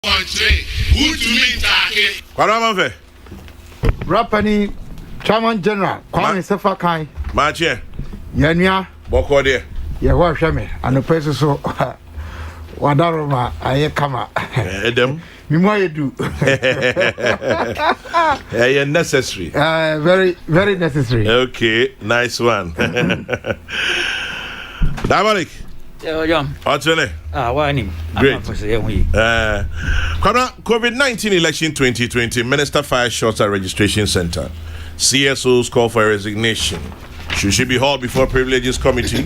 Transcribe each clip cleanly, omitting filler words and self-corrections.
country. Who to meet Taki? BOMFEH. Rapani Chairman General Kwame Sefa Kai. Mache. Yanya. Boko there. Yewa hweme anopeso so wadaroma aye kama. Edem. Mimo yedu. Yeah, necessary. Very very necessary. Okay, nice one. Dominic. Jam. What's your name? Why name? Great. COVID-19 election 2020, Minister fires shots at registration center. CSOs call for a resignation. Should she be hauled before privileges committee?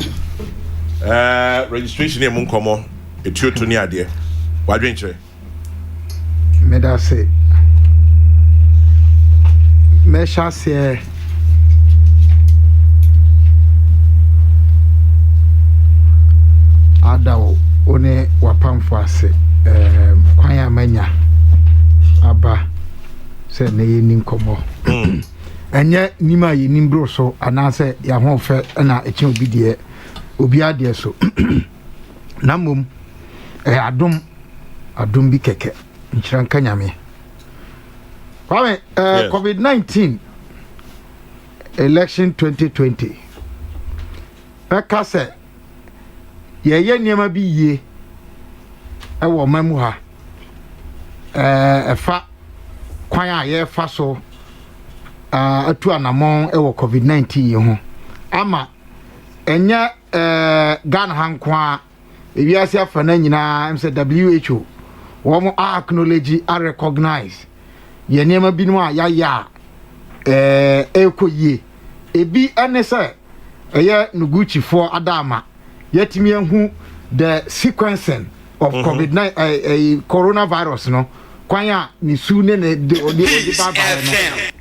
Registration here, Munkomo. It's your to idea. What do you think? Meda say. Mesha say. Adawo one wapamfo ase kwan amanya aba se na yeni nkomo enye nima yeni mbro so anase ya hofe na echi obi de obi ade so namom adom bi keke nchiran kanyame kwame COVID-19 election 2020 beka se ye niema bi ye ewo mamu ha efa kwan a ye fa so atu anamon ewo COVID-19 ye ho ama enye Ghana hankwa ewiase afa na nyina mse WHO wo mo acknowledge a recognize ye niema bi no a ya ekoye ebi ene se eye nuguchi for adama yet me who the sequencing of COVID-19 coronavirus no kwanya ni su ne de baba no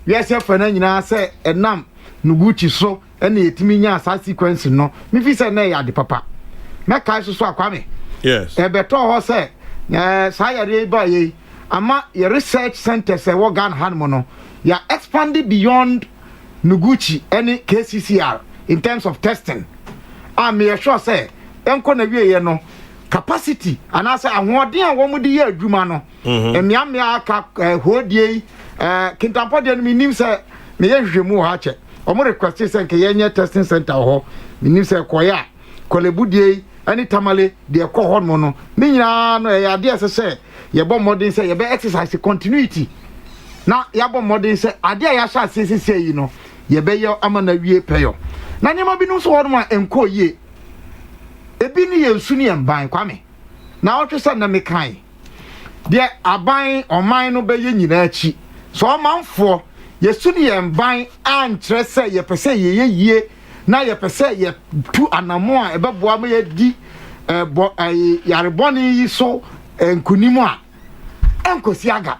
yes for na nyina say enam nuguchi so ene yetimi nya sa sequence no me fi say na ya de papa me kai so akwame yes e beto ho say sa ya re ba ye ama your research center say wo Ghana hanmo no ya expanded beyond nuguchi any KCCR in terms of testing. Me sure say enko na wie ye no capacity anase ahoden a wo mu de ye adwuma no emiamia aka hodie kintampo de no minim say me ye hwehwemu ha che omo request say nke ye nye testing center ho minim say koya kolebudie ani tamale de ko ho no me nyina no ye ade say ye bo modern say ye be exercise continuity na ya bo modern say ade ya sha sisi yi no ye be ye amana wie peyo na nyema bi no so ho ma enko ye ebi ni ye nsu ni emban kwame na otwesa na mekan de aban oman no be ye nyina achi so omanfo ye su ni emban antre se ye pese ye yie na ye pese ye tu anamo a ebeboa ma ye di yareboni yi so enkunimu a enkosi aga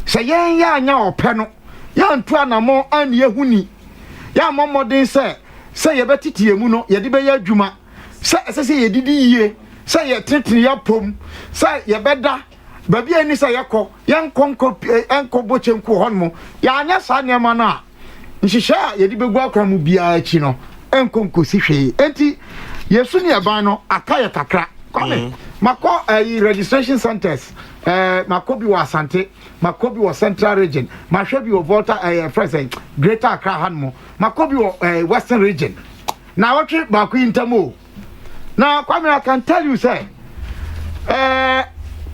se yen ya anya ope no ya ntu anamo an ye huni ya momodin se ye betiti emu no ye de be ya adwuma se ye didi yie se ye titiri ya pom se ye beda ba bia ni se ye kɔ enko boche nko honmo ya anya sa nema na nhihya ye de begu akra mu bia achi no enko nkosi hwe enti yesu ni aban no akaye kakra kwame makɔ registration centers makɔ bi wa Asante makɔ bi wa Central region mahwɛ bi wa Volta present Greater Accra hanmo makɔ bi wa Western region na watwe baako intamo. Now, Kwame, I can tell you, say,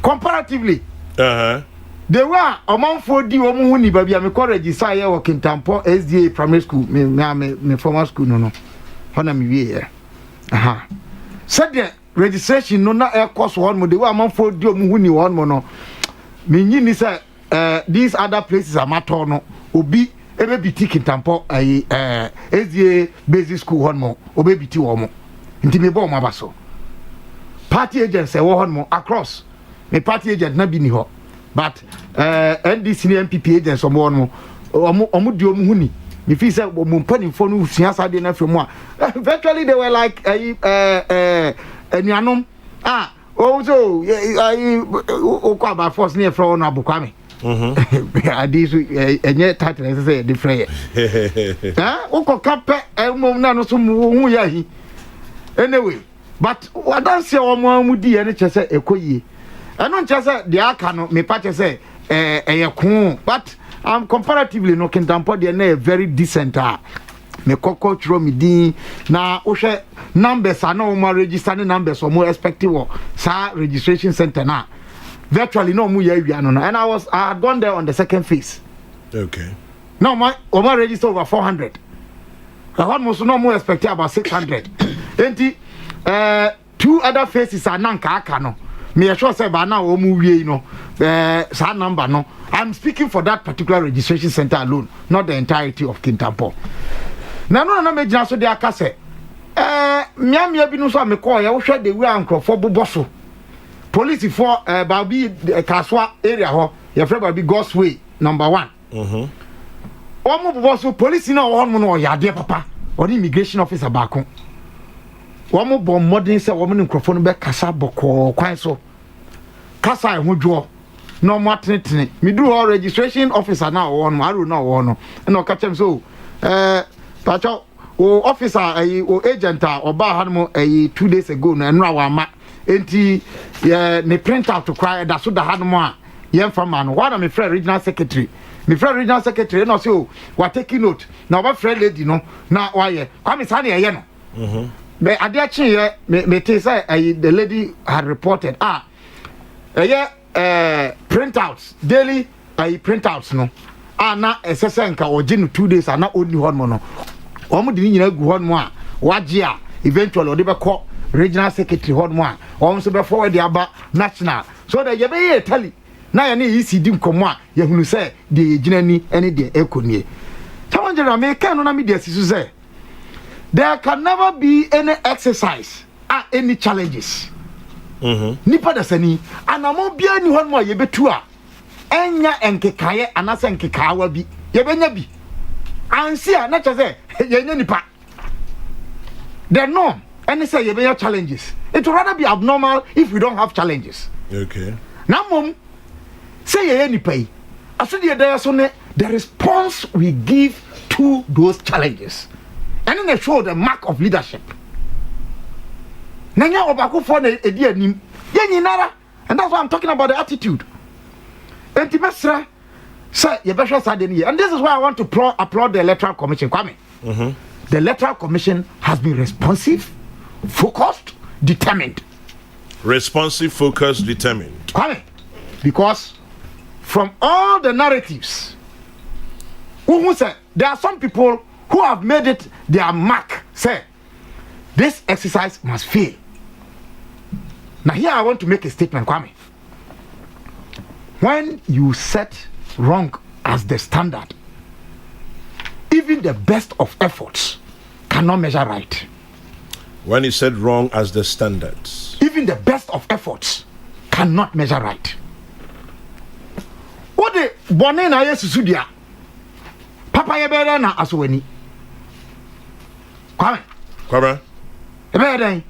comparatively, they were among 4D or Muni, baby. I'm a college, desire working Tampo, SDA primary school, me former school, no. Honor me here. Said the registration, no, not air cost one more. They were among 4D or Muni, one more. No, meaning, say, these other places are matono, obi, a baby ticket Tampo, SDA basic school, one more, or baby 2 or more. Inti me bo mabaso party agents e wo hon across me party agent na bi ni ho but NDC ni MPP agents o mo no omo di omo huni me feel say mo mpanimfo no husua sade na fremu a virtually they were like anuanom also o kwa ba force ni e fro na abokwame adisu enye title say different o ko kape mo na no so hu ya hi anyway but what don't say omo mu di ene chese ekoyi I don't just say the Akano, me patch say, but comparatively no Kintampo, they're very decent. Me Kokrokoo me din na ohwe numbers are no more registering numbers or more expected sa registration center na virtually no mu ya no and I had gone there on the second phase. Okay. No my register over 400. I almost no more expected about 600. Enti 2 other phases are nanka aka no. Me sure say ba na o mu wie no sa number no. I'm speaking for that particular registration center alone, not the entirety of Kintampo. Na no na megina so de aka se miamia bi no so amekọ ya wo hwe de wi ankrofo boboso police for Babi Kaswa area ho ya frɛ Babi God's Way number 1 omo boboso police na wo no no ya de papa ori immigration officer Baako omo bom modern se wo no nkrofo no be kasa boko kwan so kasa ho dwo no mo atenetene me do all registration officer na wo no aro na wo no na o ka chem so Pacho, officer, agent, or Bahanmo 2 days ago, and now I'm anti the print out to cry that's what the Hanma, young from man. One of my friend regional secretary. My friend regional secretary, and also, we're taking note. Now, what friend lady, no, now, why, I'm Sunny, you know. But I did say, the lady had reported, printouts, daily, printouts, no. Na esesenka ojinu 2 days na only one mono omo de nyina gu hon mo a waje a eventually ode be call regional secretary hon mo a omo so be forward aba national so that ye be ye tally na ye na ECD nkomo a ye hunu say de yegina ni ene de ekonie challenge me kan no na media sisu say there can never be any exercise or any challenges nipa da sani anamo bia ni hon mo a ye betu a enya enkekaye anase enkekawa bi yebenya bi ansi a na chese yenya nipa the norm any say yebenya challenges it would rather be abnormal if we don't have challenges. Okay. Now mom say yenya nipa yi asudi there so ne the response we give to those challenges and then show the mark of leadership nanya obako for na edi anim yenyi nara and that's why I'm talking about the attitude. And this is why I want to applaud the Electoral Commission. Kwame. The Electoral Commission has been responsive, focused, determined. Responsive, focused, determined. Kwame. Because from all the narratives, who say there are some people who have made it their mark, say this exercise must fail. Now here I want to make a statement, Kwame. When you set wrong as the standard, even the best of efforts cannot measure right. When you set wrong as the standards, even the best of efforts cannot measure right. What the bonne na yesu dia papa ye bere na asweni kwame bere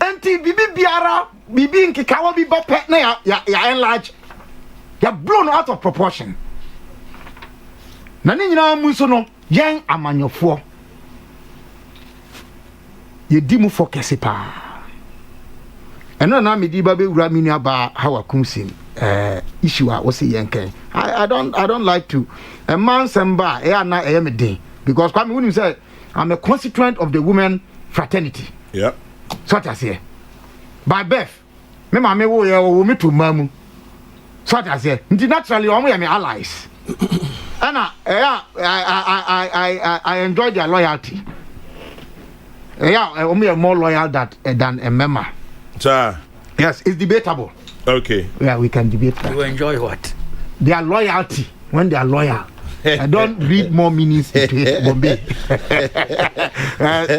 enti bibi biara bibi nkikawa bi bope na ya enlarge ya blown out of proportion. Na ni nyina mu so no yen amanyofo ye di mu focus pa eno na me di ba be wura mini aba hawa kumsin issue a wo se yen kan I don't like to a man semba na me den because kwame when you say I'm a constituent of the women fraternity. Yeah, so that say by birth me ma me wo ye wo me to mamu. So that I say, naturally, I'm my allies. And I enjoy their loyalty. I'm more loyal than a member. Sir. Yes, it's debatable. Okay. Yeah, we can debate that. You enjoy what? Their loyalty, when they are loyal. I don't read more meanings into it, Bombay.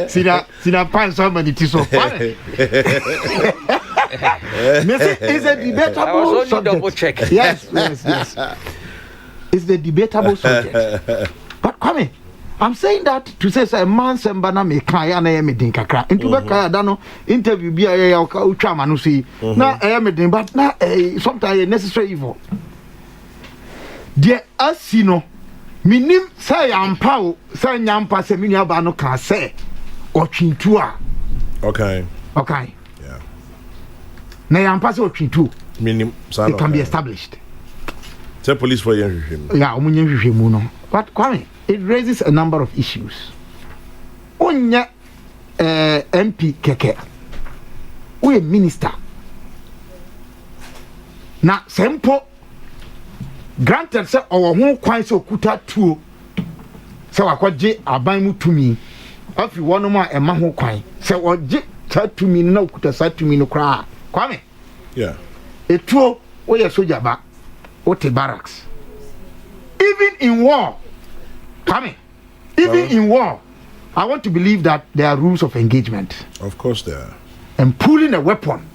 Sina pan so many tiso. It's a debatable subject. Yes. It's the debatable subject. But come I'm saying that to say a man sembana me kaya na me din kakra. Into be kaya dano interview bi ya utwa manu see. Na me din but na sometimes necessary evil. There asino minim say ampa o say nyampa say mini aba no kan say otwintu a. Okay. Yeah. Na yampa say otwintu. it can be established. Tell police for you. Yeah, but Kwame, it raises a number of issues. Onya MP Keke, we minister. Na sempo granted say our home kwan so kuta tuo say wakwaje aban mu tumi afi wono ma ema ho kwan say oje ta tumi na kuta sa tumi no kra Kwame. Yeah. Etuo we ye soja ba ote barracks. Even in war, Kwame, even in war, I want to believe that there are rules of engagement. Of course there are. And pulling a weapon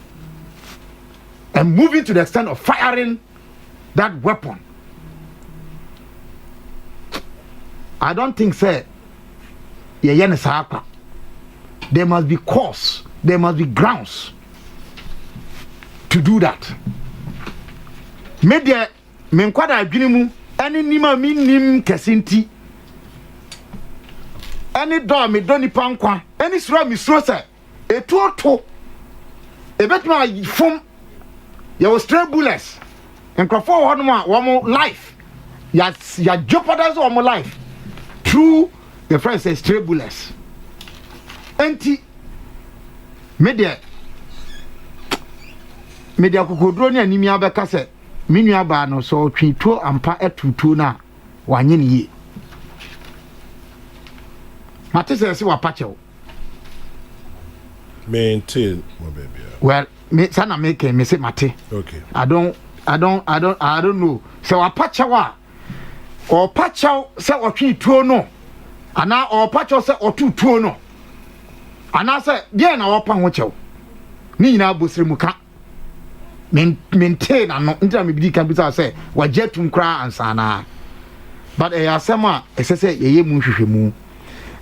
and moving to the extent of firing that weapon. I don't think, sir, there must be cause, there must be grounds to do that. Media menkwada adwinimu ani nima mi nim kesinti ani do me do nipa nkwa ani suro mi suro se etuoto ebetuma fom ya was stray bullets enkrofo hono a wo life ya jeopardize wo life through the friend says stray bullets enti media kokodro ni animi abeka se minu aba no so twito ampa etutu na wanye ne ye mate se wapachew maintain my baby. Well, me sana make me say mate. Okay. I don't know. So wapachew or pachew se otwito no ana or pachew se otutu no ana se dia na wopa ho chew ni nyina bosire muka maintain and no me can be say wajetum kra ansana but asema say ye mu hwehwemu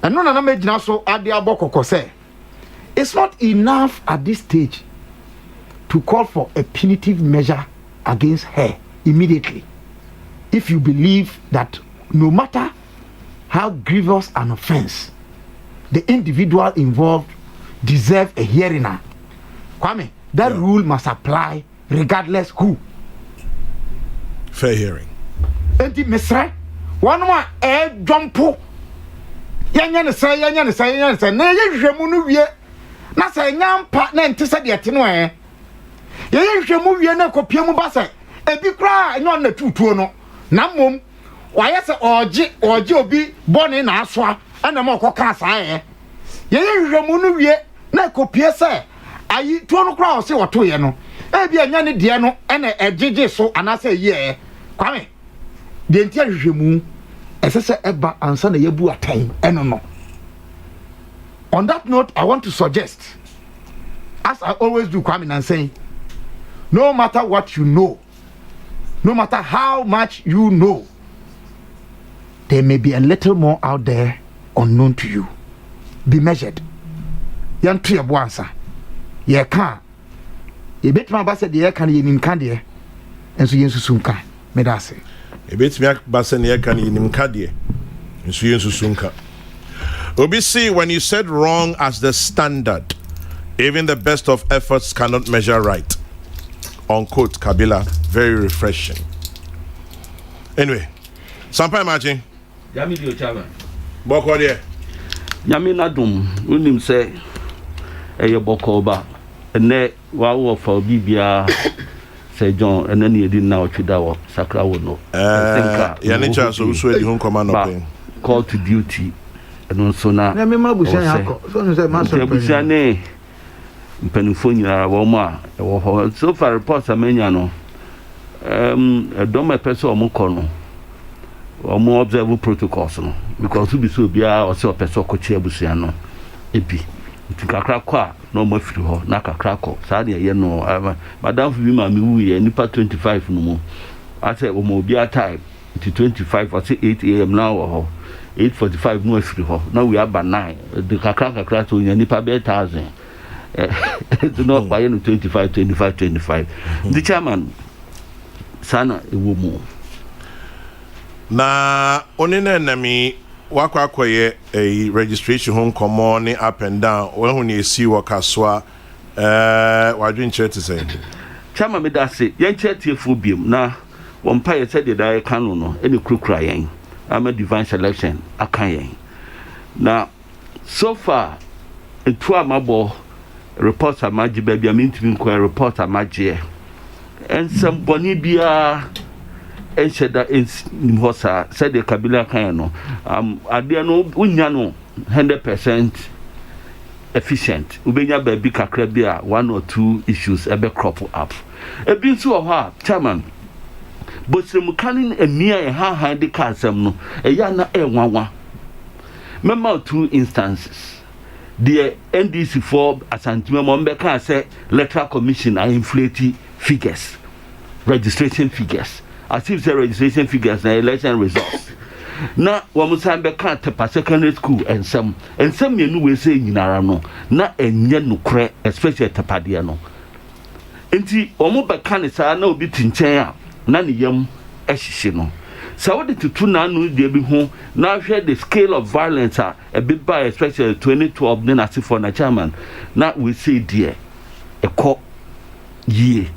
eno na me gina so ade abokoko say it's not enough at this stage to call for a punitive measure against her immediately if you believe that no matter how grievous an offense the individual involved deserve a hearing. Kwame, that rule must apply regardless who. Fair hearing. Enti mesra one more jumpo yanya ne say na ye hwehwemu no wie na say nyampa na ente se de ete no ye hwehwemu wie na kopiemu ba say ebi kra enyo na tutuo no na mom waye se oje obi bone na asoa ana ma okoka saa ye hwehwemu no wie na kopie say ayi tuo no kra o se woto ye no ebi anya ne de no ena ejeje so anase ye Kwame de ntia hwehwemu esese eba ansa na yebu atan eno no. On that note, I want to suggest, as I always do, Kwame, and saying, no matter what you know, no matter how much you know, there may be a little more out there unknown to you. Be measured. Yan tuya buansa. Ye kan. Ye bet ma basa de ye kan ye nim kan de. Enso ye nsusunka. Me da se. Ye bet me basa ne ye kan ye nim kan de. Enso ye nsusunka. OBC, when you said wrong as the standard, even the best of efforts cannot measure right. Unquote, KABILA. Very refreshing. Anyway, Sampa imagine. Yami dio chama. Boko there. Yami nadum. Unim say, eye boko ba. Ene wa wo for bibia. Say John, and then you didn't know what you do. Sakra would know. Yanica so uswe di home command of call to duty. And also now. Na me mabusa yako. So say master. Mabusa ne. Mpenufonyira woma. So far reports amenya no. Don't person omo no. Omo observe protocols no. Because we be so bia o se person ko che abusia no. Ebi. Ntikakra kwa no mo firi ho na kakra ko. Sa de ye no. Madam fi ma me wu ye nipa 25 no mo. I say omo bia time to 25 or say 8 am now or 8:45 no afiri ho. Now we have by 9. The kakra to ye nipa be 1,000. To not buy no 25. The chairman sana ewomu. Na onene nami wakwa akoye a registration home common up and down when you see wakaswa wadwin chere to say chama me da se yen chetie phobium na won pa ye said the kanu no any krukra yen am a divine selection akan yen na so far etu amabo report amaji baby amintimi ko report amaji and some boni bia en sheda in hosa said the KABILA kan no ade no unya no 100% efficient ubenya baby kakra bia one or two issues ebe crop up ebi nso ho a chairman bosrem kanin emia e ha de ka asem no eya na enwanwa mema two instances the NDC for asantima mombeka say electoral commission are inflating figures registration figures as if the registration figures na election results na wamusan beka tepa secondary school and some yenu we say nyinara no na enye nukre especially tepade no enti omo beka ne saa na obi tinchen a na ne yam ehihye no so what the two na no dey be ho na hwe the scale of violence a bit by especially 2012 na for na chairman na we say there ekọ ye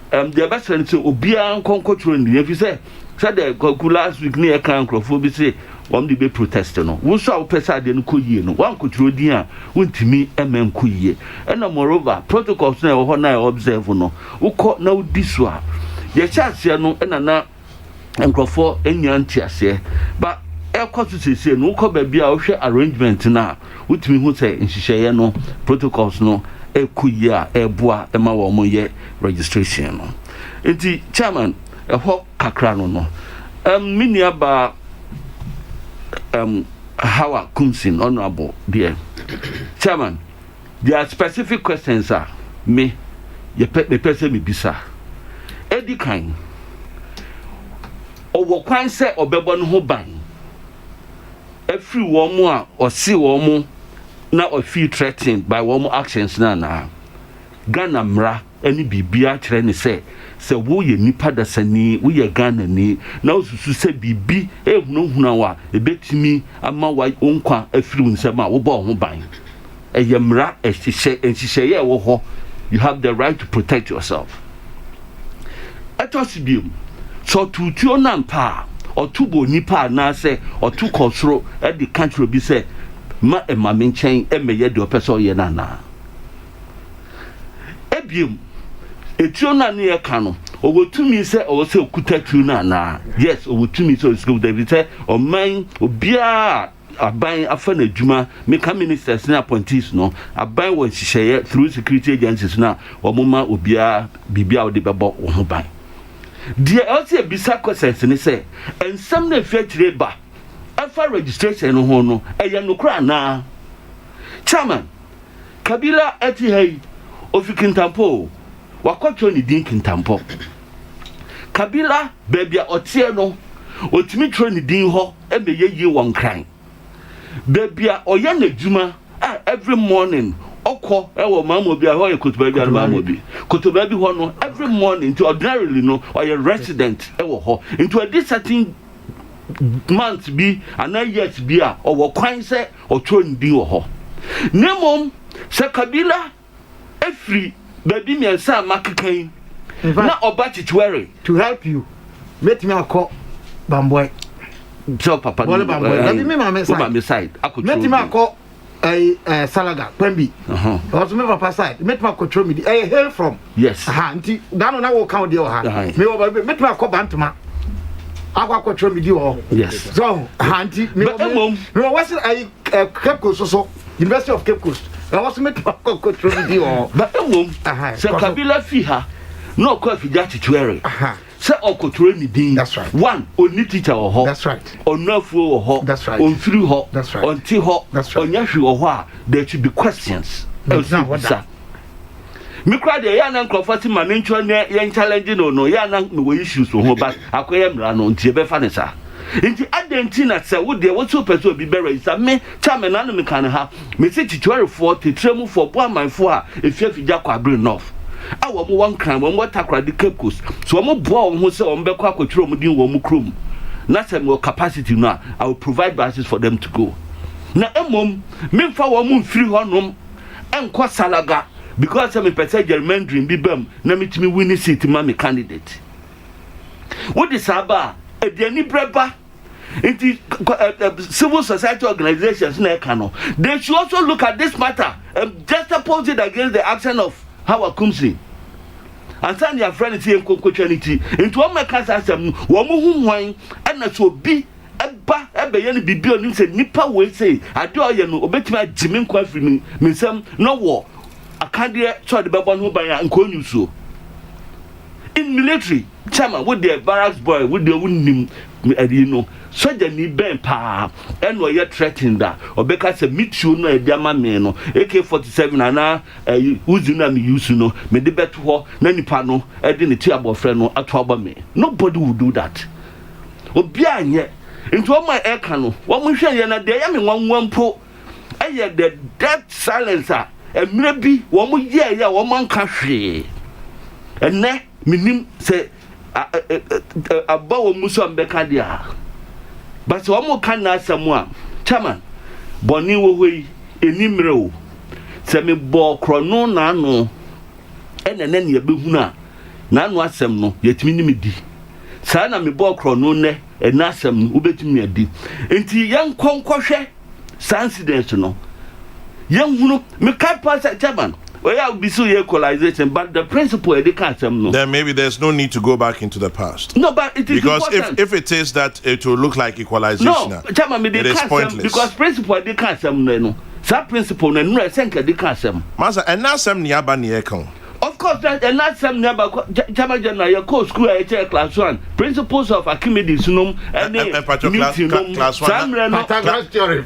the best friend say obia nkonkotro ndi if you say the last week near kan crofo bi say won dey be protest no wo so a pesa de no koyie no wan kotro din a wontimi emen koyie and moreover protocols na ho na observe no ukọ na udi so a ye chance no na nkrofo enyanti ase ba ekwato sese no ukọ ba bia wo hwe arrangement na wotimi hu say nhihye no protocols no ekuyi a eboa ema wo mo ye registration no enti chairman eho kakra no minia ba Hawa Kumsin honorable dear chairman there are specific questions me ye person me bisa edi kan owo kwan se obebo no ho ban every woman a o si woman na o feel threatened by woman actions na Ghana mra any bibia kire ne se wo ye nipa da sani wo ye Ghana ni na osusu se bibi ehunahuna wa ebetimi ama wa onkwa afiri unsem a wo bo ho ban eye mra ehihye ye wo ho you have the right to protect yourself atosibium so tutuo na mpa otubo nipa na se otukosoro e di country bi se ma emamenchen emeye de opeso ye na ebium etio na ne yeka no obotumi se o se okutatu na yes obotumi so school David say o man obia aban afa na adwuma meka ministers na appointees no aban won hihye through security agencies na omoma obia bibia o de bebo wo ho ban die also bisa questions ni say ensam na fiatire ba afa registration no ho no eye no kra na chairman KABILA eti ofikintampo wakotwo ni din kintampo KABILA baby otie no otimi tro ni din ho emeye won kran baby oye na djuma every morning okọ ewo mama obi ho ye kotoba bi mama obi kotoba bi ho no every morning to ordinarily no oye resident ewo ho into a this certain month bi and years bi a owo kwan se otro ni din wo ho nemom se KABILA every baby me answer makekan na oba chichwere to help you let me call bamboy so papa bamboy let me mama side let me call salaga pembi also me papa side let me control me hail from yes anti dano na wo count there ha me wo let me call bantama akwa control me yes so anti me was Cape Coast so University of Cape Coast I was met to control the but so KABILA fi ha no kwa fi ja chichwere say okotrol ni din that's right one oni teacher wo ho that's right onafuo wo ho that's right on free ho that's right on ti ho onyahwe wo ho a there should be questions me kra de ya na nkrofati ma me ntwa ne ye challenge no ya na me wo issues wo ho but akoye mra no ntie be fa ne sa inti adentina se wo de wo so person obi bere isa me chairman na no me kan ha me se chichwarefo tetremu for bo amanfo a efiafigya kwa abre north awo mo wan kran mo takra de Cape Coast so mo bo wo ho se wo be kwa akotwero mo din wo mo krom na se mo capacity no I will provide buses for them to go na emom me mfa wo mo mfiri honom enko salaga because I'm a person gerrymandering be bam na me timi win seat ma me candidate what is aba e de ni breba into civil society organizations na ekano they should also look at this matter and just oppose it against the action of Howard Kumsi and send your friend is here conquenity into one make us asem wo mo hu hwan na so bi eba ebe ye ni bibi oni se nipa we say ade oye no obetimi agime nkwa afiri mi nsem no wo akade so de bebo no ban ya nko nyuso in military chairman with the barracks boy with the unim you know soldier ni ben pa and we are threatening that obeka say meet you no e dia ma me no AK47 ana uzu na me use no me de beto ho na nipa no e de ne ti abofre no ato aba me nobody will do that obi anye into o ma e ka no wo mo hwe ye na de ya me nwanwampo eye the dead silencer emre bi wo mo ye ya wo man ka hwe enne minim say abawo muso ambeka dia but wo mo kan na asemu a chairman boni wo hoi enimre o se me bo krono na ano enene ne yebehunu a na ano asem no yetimi ni medi saa na me bo krono ne ena asem no ubetimi adi enti yen konkohwe saa incident no yen hunu me kai pass chairman. Well, yeah, be so equalization, but the principle they can't no. Then maybe there's no need to go back into the past. No, but it is because important. if it is that it will look like equalization, no, chairman, it is pointless. Because principle they can't no. That principle no think they can't Master, and now some niaba niekon. Of course, and not some never chairman general your course school class 1 principles of Archimedes no and class 1 Pythagoras theory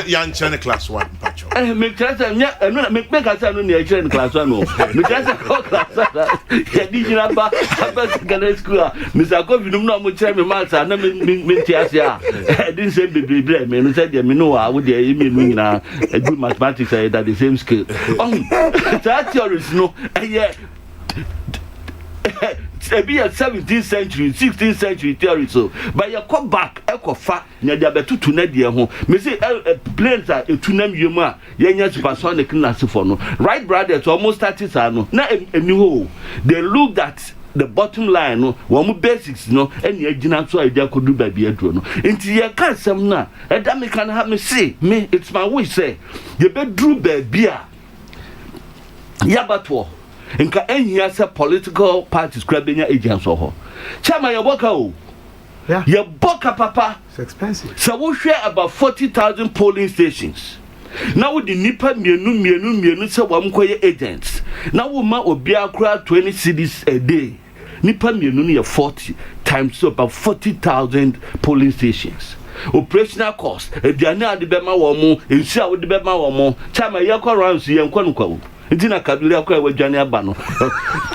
yan chene class 1 pacho make us make us no near class 1 no make us class 1 ya di jira ba secondary school Mr. Kofi no mo chere me maths na me tiase a didn't say be me no said me no a wo dey me no nyina do mathematics at the same scale that theories no yeah be a 17th century 16th century theory so but you come back ekofa na dia betutu na dia ho me say planes are etunam yemu a yenya supersonic na sefo no right brothers almost 30 sa no na eni ho they looked at the bottom line no one basics no any agina so idea could do baby adro no nti ye kan sem na e da me kan have me say me it's my wish say you be drew baby a yabato nka ehia se political parties crabenya agents ho chama ye boka o yeah ye boka papa it's expensive so we share about 40,000 polling stations now with the nipa mienu se wa mkoye agents now we ma obi akra 20 cedis a day nipa mienu ne 40 times so about 40,000 polling stations operational cost ediane ade be ma wo mo ensu a wo de be ma wo mo chama ye kwa rounds ye nkwa nkwa Intina KABILA kwa wajani abano.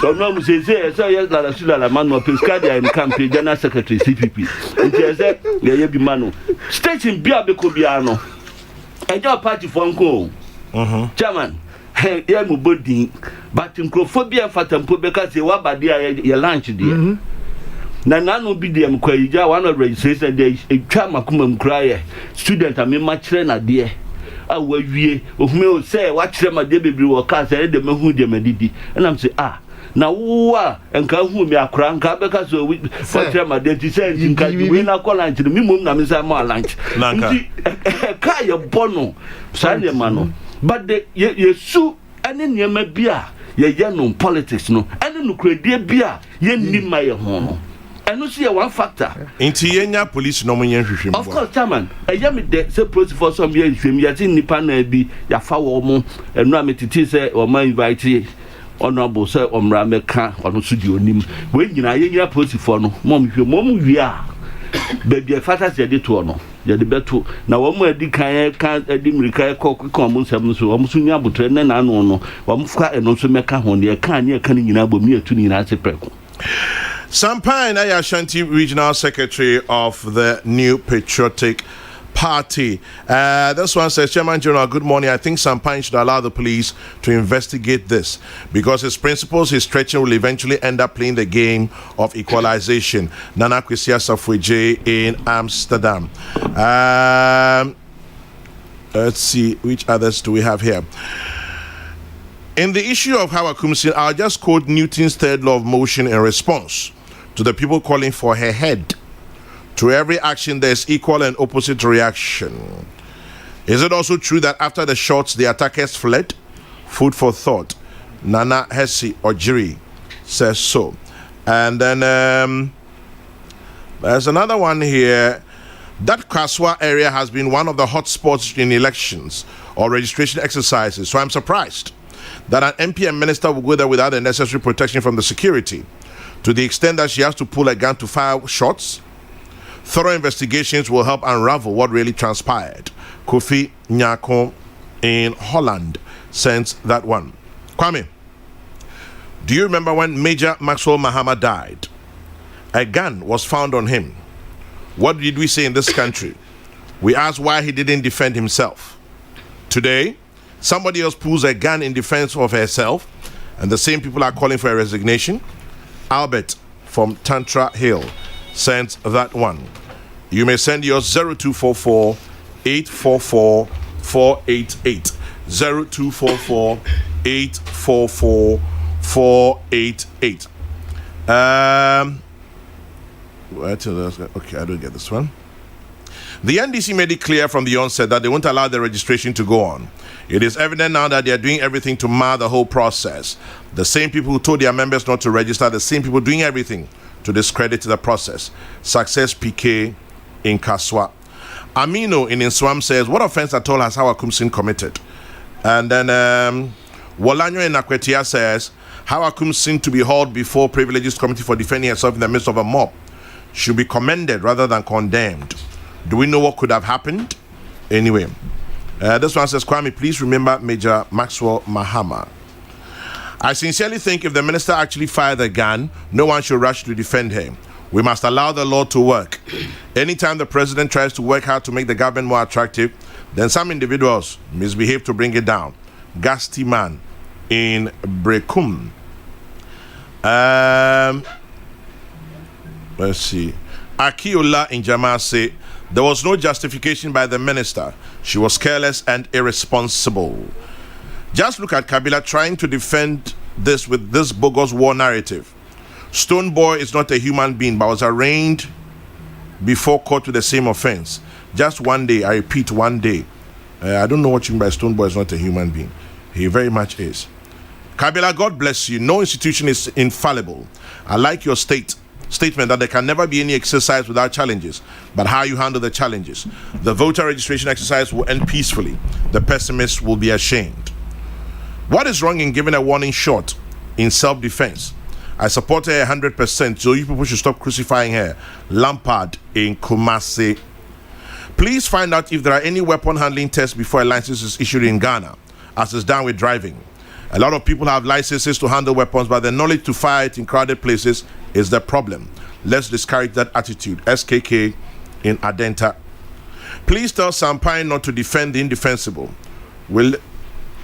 Ono musese esa ya la sula la manu pescadia in camp General Secretary CPP. Intese ye bi manu. Station bia be ko bia no. Eja party for nko. Chairman, ye mu bodin but nkrophobia fatampo be ka se wa bade ye lunch dia. Na nanu bi dem kwa ija one of registration dey twa makuma mkra ye student amema kire na de awawie ohume o say wa kire ma de bebri wo ka say de mahu de madidi and am say na wo a enka hu mi akora nka be ka so kire ma de ti say nka we na call lunch mi mom na me say ma lunch nti ka ye bono sane ma no but the ye su ane niema bia ye no politics no ane no kredie bia ye ni ma ye ho no eno see one factor inti yenya police no munye hwehwem of course chairman me de say police for some years hwehwem ya tin nipa na bi ya fa wo mo eno ametiti say o man invite honorable say omra meka ono so di onim we nyina yenya police for no mom hwehwem mom wi a baby e fata se de to no ye de beto na wo mo adi kan adi mirika kokon mo nsem so wo mo so nya botre na na no no wo mo fuka eno so meka ho ne kan ne kan nyina bom ne atu nyina se preko. PYNE Ashanti Regional Secretary of the New Patriotic Party. This one says, Chairman General, good morning. I think PYNE should allow the police to investigate this because his principles he's stretching will eventually end up playing the game of equalization. Nana Kwisia Safweje in Amsterdam. Let's see, which others do we have here? In the issue of Hawa Kumsin, I'll just quote Newton's third law of motion in response to the people calling for her head. To every action, there is equal and opposite reaction. Is it also true that after the shots, the attackers fled? Food for thought. Nana Hesi Ojiri says so. And then there's another one here. That Kaswa area has been one of the hot spots in elections or registration exercises. So I'm surprised that an MP and minister will go there without the necessary protection from the security, to the extent that she has to pull a gun to fire shots. Thorough investigations will help unravel what really transpired. Kofi Nyako in Holland sends that one. Kwame, do you remember when Major Maxwell Mahama died? A gun was found on him. What did we say in this country? We asked why he didn't defend himself. Today, somebody else pulls a gun in defense of herself, and the same people are calling for a resignation. Albert from Tantra Hill sends that one. You may send your 0244 844 488. 0244 844 488. Okay, I don't get this one. The NDC made it clear from the onset that they won't allow the registration to go on. It is evident now that they are doing everything to mar the whole process. The same people who told their members not to register, the same people doing everything to discredit the process. Success PK in Kaswa. Amino in Inswam says, what offense at all has Hawa Kumsin committed? And then Wolanyo in Nakwetia says, Hawa Kumsin to be hauled before Privileges Committee for defending herself in the midst of a mob should be commended rather than condemned. Do we know what could have happened? Anyway, this one says, Kwame, please remember Major Maxwell Mahama. I sincerely think if the minister actually fired the gun, no one should rush to defend him. We must allow the law to work. Anytime the president tries to work hard to make the government more attractive, then some individuals misbehave to bring it down. Gasti man in Brekum. Let's see. Akiola in Jamal say, there was no justification by the minister. She was careless and irresponsible. Just look at KABILA trying to defend this with this bogus war narrative. Stone Boy is not a human being, but was arraigned before court with the same offense. Just one day, I repeat, one day. I don't know what you mean by Stone Boy is not a human being. He very much is. KABILA, God bless you. No institution is infallible. I like your statement that there can never be any exercise without challenges, but how you handle the challenges. The voter registration exercise will end peacefully. The pessimists will be ashamed. What is wrong in giving a warning shot in self-defense? I support her 100%, so you people should stop crucifying her. Lampard in Kumasi. Please find out if there are any weapon handling tests before a license is issued in Ghana, as is done with driving. A lot of people have licenses to handle weapons, but the knowledge to fire it in crowded places is the problem. Let's discourage that attitude. SKK in Adenta. Please tell Sampine not to defend the indefensible. Will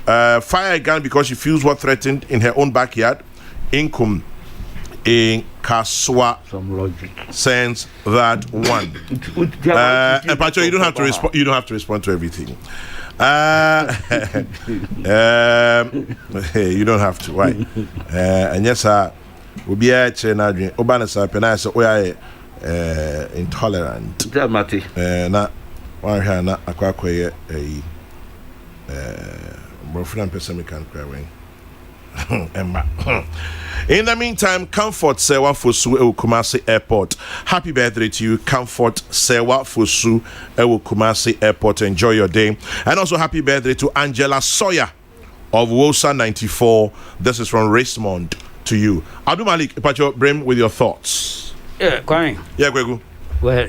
fire a gun because she feels what threatened in her own backyard. Income in Kaswa. Some logic. Sends that one. And Pacho, you don't have to respond. You don't have to respond to everything. You don't have to. Why? And yes, we'll be at Chenadri. Obanasa Penasa, we are intolerant. Not one here, not a quack boyfriend person can cry. In the meantime, Comfort Sewa Fosu Ewu Kumasi Airport. Happy birthday to you, Comfort Sewa Fosu Ewu Kumasi Airport. Enjoy your day. And also happy birthday to Angela Sawyer of Wosa 94. This is from Racemonde to you. Abdul Malik, Pacho, Brim with your thoughts. Yeah, Kweku. Yeah, Kweku. Well,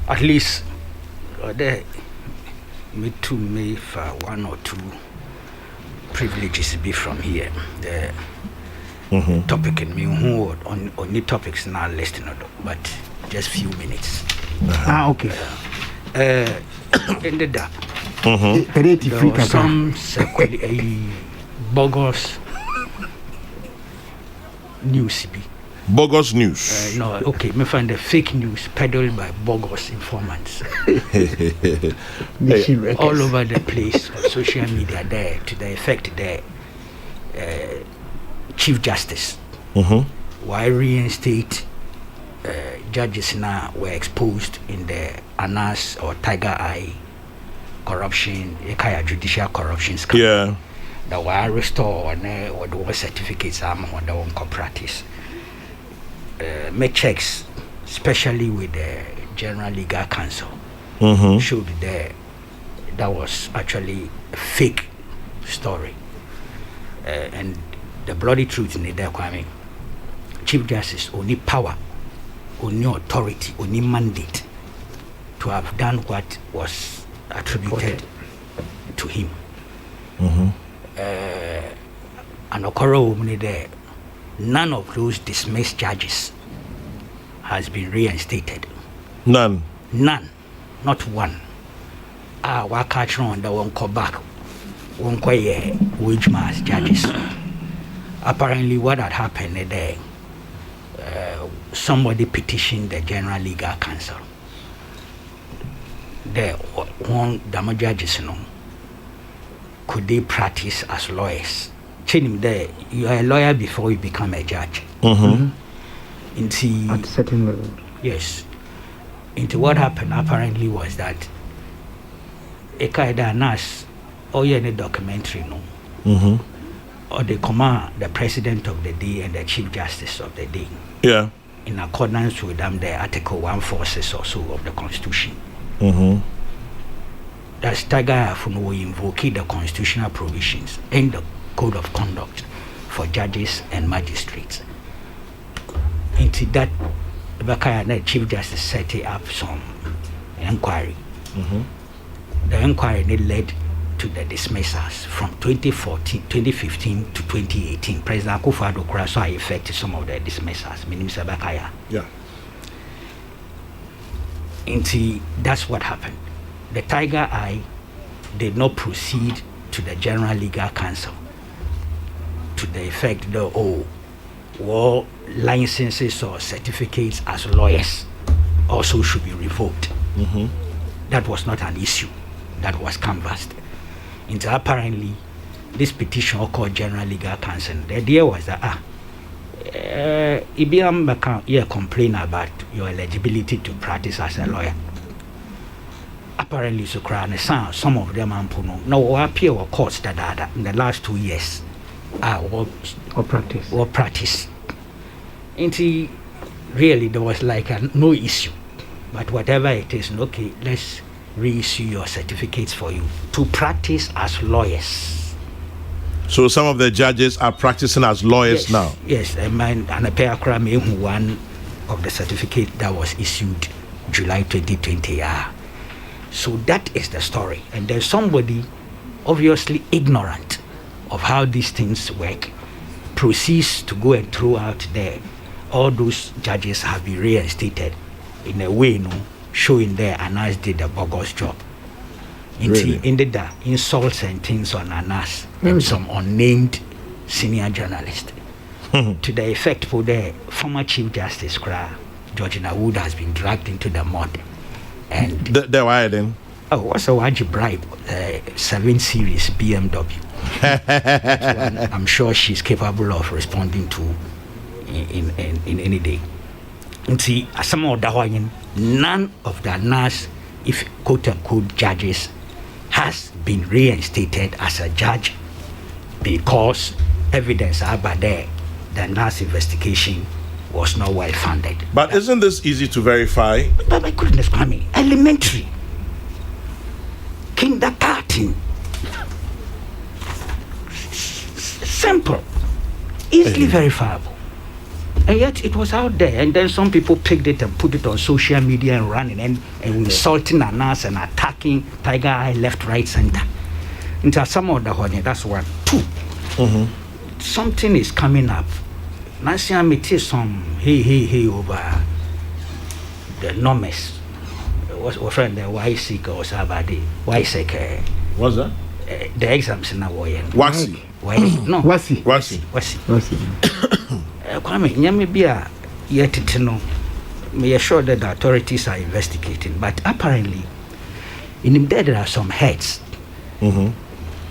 at least me too may for one or two privileges be from here. The topic in me who on the topics now listing, but just few minutes. Okay. Ended up. There was some bogus news be Bogus news. No, okay, me find the fake news peddled by bogus informants. All over the place on social media there, to the effect that Chief Justice, why reinstate judges now were exposed in the Anas or Tiger Eye corruption, judicial corruption scandal. Yeah. The why restore or the certificates on the one practice. Make checks, especially with the General Legal Council, showed that was actually a fake story. And the bloody truth in there, Kwame, Chief Justice only power, only authority, only mandate to have done what was attributed to him. And Okoro there, none of those dismissed judges has been reinstated. None, not one. Waka on that won't come back. Won't go wage mass judges. Apparently, what had happened there, somebody petitioned the General Legal Council. The one dama judges, could they practice as lawyers? Change there, you are a lawyer before you become a judge. Into at certain level. Yes. Into what happened apparently was that Ekaida Nas or any documentary or they command the president of the day and the chief justice of the day. Yeah. In accordance with them the Article 146 or so of the Constitution. That's Tiger will invoke the constitutional provisions and the code of conduct for judges and magistrates. Into that, the Chief Justice set up some inquiry. The inquiry led to the dismissals from 2015 to 2018. President Akufo-Addo Kraso affected some of the dismissals. Yeah. Into that's what happened. The Tiger Eye did not proceed to the General Legal Council to the effect that all licenses or certificates as lawyers also should be revoked. That was not an issue that was canvassed. And apparently, this petition called General Legal Council, the idea was that IBM complain about your eligibility to practice as a lawyer. Apparently, so some of them now appear or courts that in the last 2 years or practice. And really there was like no issue, but whatever it is, okay, let's reissue your certificates for you to practice as lawyers. So some of the judges are practicing as lawyers now. Yes, and a pair of one of the certificate that was issued July 2020. So that is the story, and there's somebody obviously ignorant of how these things work proceeds to go and throw out there all those judges have been reinstated in a way showing there Anas did a bogus job. Really? Ended the insults and things on Anas and some unnamed senior journalist. To the effect for the former Chief Justice Georgina Wood has been dragged into the mud. And the why then? What's a wajib bribe? 7 Series BMW. I'm sure she's capable of responding to in any day. And see, some of the none of the NAS, if quote unquote judges, has been reinstated as a judge because evidence about there, the NAS investigation was not well funded. But isn't this easy to verify? But my goodness, Kwame, elementary, kindergarten, simple, easily verifiable. And yet it was out there, and then some people picked it and put it on social media and running and insulting Anas and attacking Tiger Eye left, right, center. Into some of the honey, that's 1. 2. Something is coming up. Nancy Amity some hey over the norms. Was friend the YC or Sabadi? YC. What's that? The exams in a way. Wasi. No. Wasi. Kwame, nyame bia yet to know. We are sure that the authorities are investigating, but apparently, in there are some heads.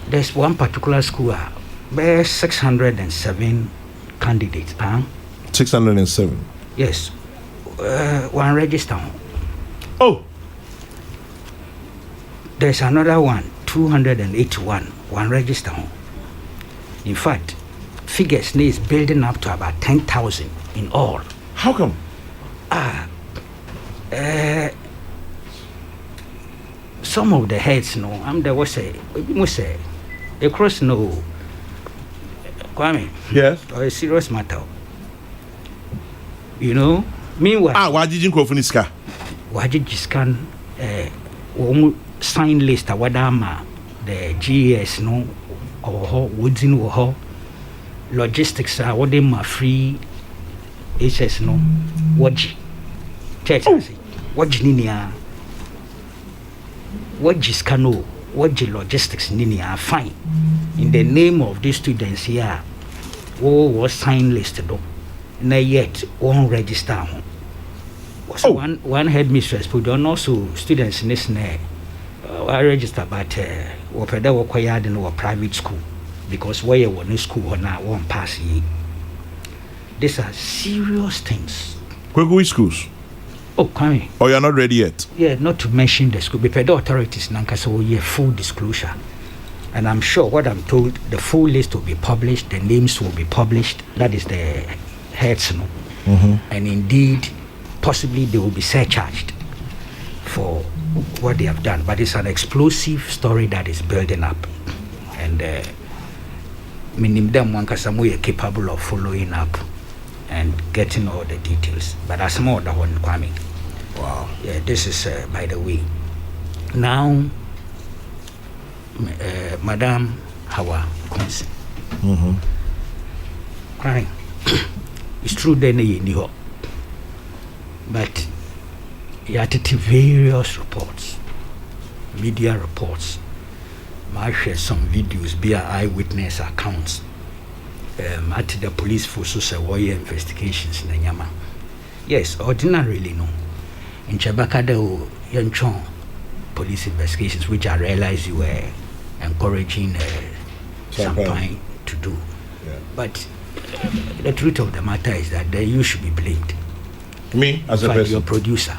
There's one particular school where 607 candidates. 607. Yes, one register. Oh, there's another one, 281, one register. In fact, figures is building up to about 10,000 in all. How come? Some of the heads, there was a cross, Kwame. Yes. Or a serious matter. Meanwhile. Why did you go for Niska? Why did you scan sign list? The GS or woods in logistics are what they free HS Waji church Waji Ninia Waji Scano Waji logistics Ninia fine in the name of these students here was sign listed na yet won't register so one headmistress put on also students in this I register but wopeda required in our private school because where you in school now won't pass ye. These are serious things. Kweku schools? Oh, coming. Oh, you're not ready yet? Yeah, not to mention the school. But the authorities nanka so yeah, full disclosure. And I'm sure what I'm told, the full list will be published, the names will be published. That is the heads, And indeed, possibly they will be surcharged for what they have done. But it's an explosive story that is building up. And meaning them one are capable of following up and getting all the details. But as more that one coming. Wow. Yeah, this is by the way. Now Madam Hawa Konsi. Crying. It's true then you but you had to various reports, media reports. I share some videos, be eyewitness accounts. At the police forces warrior investigations in Nyama. Yes, ordinarily no. In Chabaka the Yanchon police investigations, which I realized you were encouraging Champagne to do. Yeah. But the truth of the matter is that you should be blamed. Me as a person? Your producer.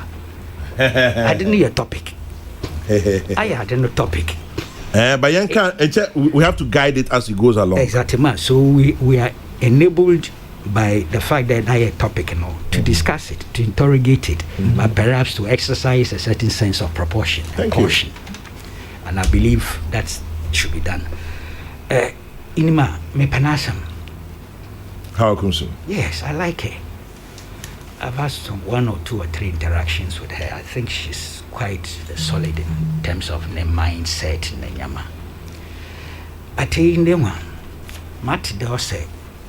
I didn't know your topic. I had no topic. But we have to guide it as it goes along. Exactly, man. So we are enabled by the fact that I had a topic, to discuss it, to interrogate it, but perhaps to exercise a certain sense of proportion and caution. And I believe that should be done. Inima me panasam. How come so? Yes, I like her. I've had some 1 or 2 or 3 interactions with her. I think she's quite solid in terms of the mindset in the Yama. I tell you, the one, Matt Dawson,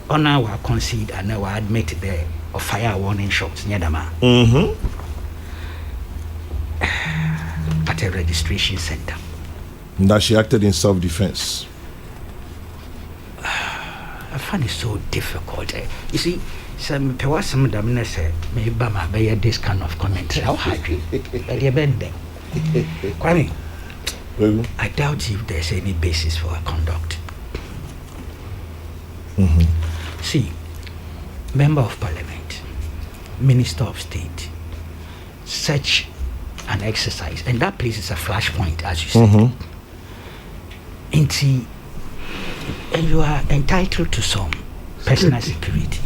on our concede and our admit there of fire warning shots near the man. At a registration center. That she acted in self-defense. I find it so difficult. You see, some of them say, maybe I bear this kind of comment. How hard you? Kwame, I doubt if there's any basis for her conduct. See, Member of Parliament, Minister of State, such an exercise, and that place is a flashpoint, as you said. And you are entitled to some personal security.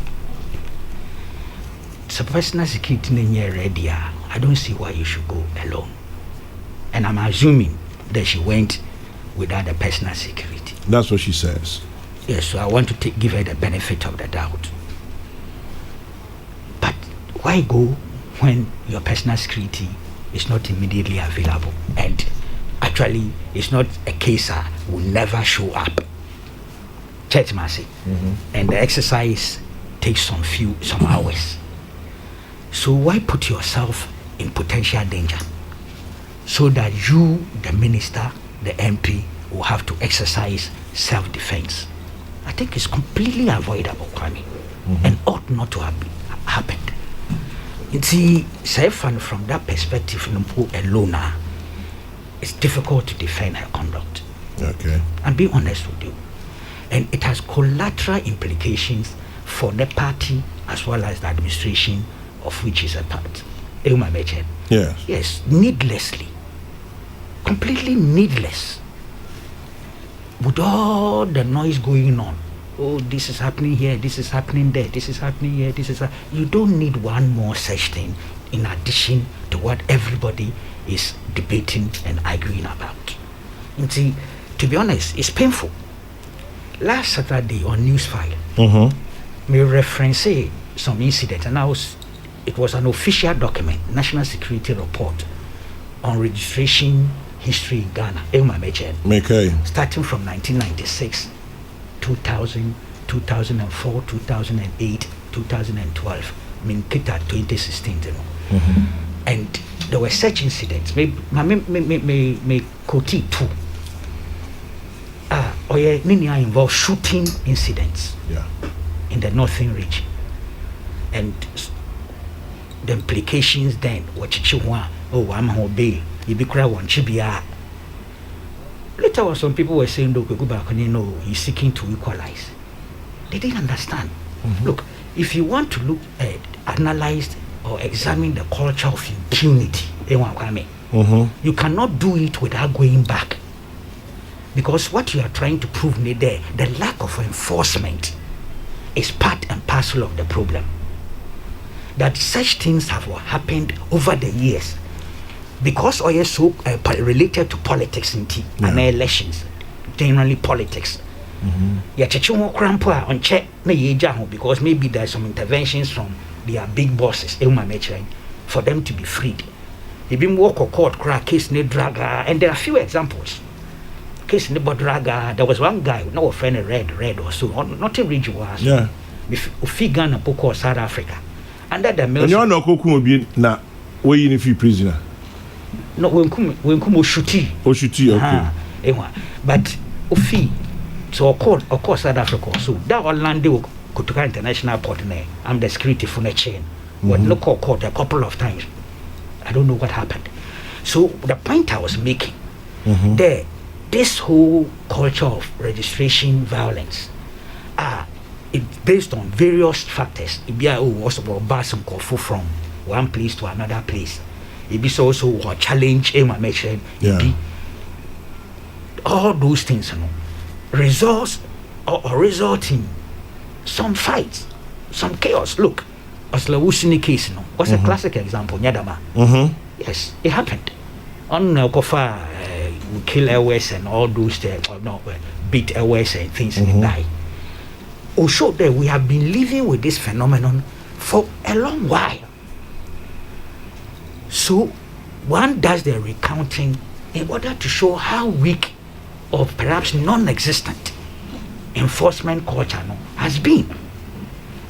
So personal security in your ready, I don't see why you should go alone. And I'm assuming that she went without the personal security. That's what she says. Yes, so I want to give her the benefit of the doubt. But why go when your personal security is not immediately available? And actually, it's not a case that will never show up. Church mercy. And the exercise takes some hours. So why put yourself in potential danger so that you, the minister, the MP, will have to exercise self-defense? I think it's completely avoidable, Kwame, and ought not to have happened. See, from that perspective alone, it's difficult to defend her conduct. Okay. And be honest with you. And it has collateral implications for the party as well as the administration of which is a part. Yes. Yes, needlessly. Completely needless. With all the noise going on. Oh, this is happening here, this is happening there, this is happening here, you don't need one more such thing in addition to what everybody is debating and arguing about. And see, to be honest, it's painful. Last Saturday on Newsfile, we reference some incident, and it was an official document, National Security Report on registration history in Ghana, starting from 1996, 2000, 2004, 2008, 2012, Minkita 2016, and there were such incidents. Me quote two. Ninia involved shooting incidents in the northern region, and the implications then I'm obey later on some people were saying Baako, he's seeking to equalize. They didn't understand. Look, if you want to look at analyze or examine the culture of impunity, you cannot do it without going back. Because what you are trying to prove there, the lack of enforcement is part and parcel of the problem. That such things have happened over the years because are so related to politics and elections, generally politics. On check because maybe there's some interventions from their big bosses for them to be freed. They've been walk or court crack case ne draga, and there are a few examples. Case ne draga, there was one guy, no friend red or so, not in region was Ghana Poko South Africa. Under the military. And you're not Kokrokoo be na we in a prisoner. No, when Shuti. Okay. But Ofi, so of course South Africa. So that Orlando Kokrokoo International Port there. I'm the security for the chain. What no court a couple of times. I don't know what happened. So the point I was making, this whole culture of registration violence, it's based on various factors. It be also about some from one place to another place. It be also a challenge. All those things, results or result in some fights, some chaos. Look, Oslawusini case, was a classic example. Nyadama. Yes, it happened. On Kofa, we kill airways and all those beat airways and things and die. Or show that we have been living with this phenomenon for a long while. So one does the recounting in order to show how weak or perhaps non-existent enforcement culture has been.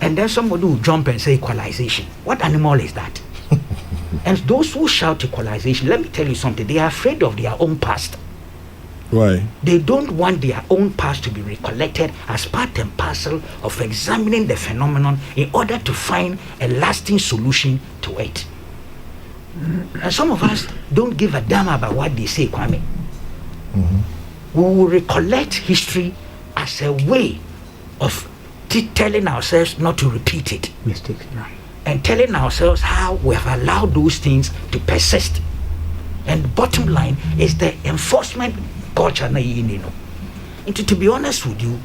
And then somebody will jump and say equalization. What animal is that? And those who shout equalization, let me tell you something, they are afraid of their own past. Why? They don't want their own past to be recollected as part and parcel of examining the phenomenon in order to find a lasting solution to it. And some of us don't give a damn about what they say, Kwame. We will recollect history as a way of telling ourselves not to repeat it. Mistakes, right. And telling ourselves how we have allowed those things to persist. And the bottom line is the enforcement culture. And to be honest with you,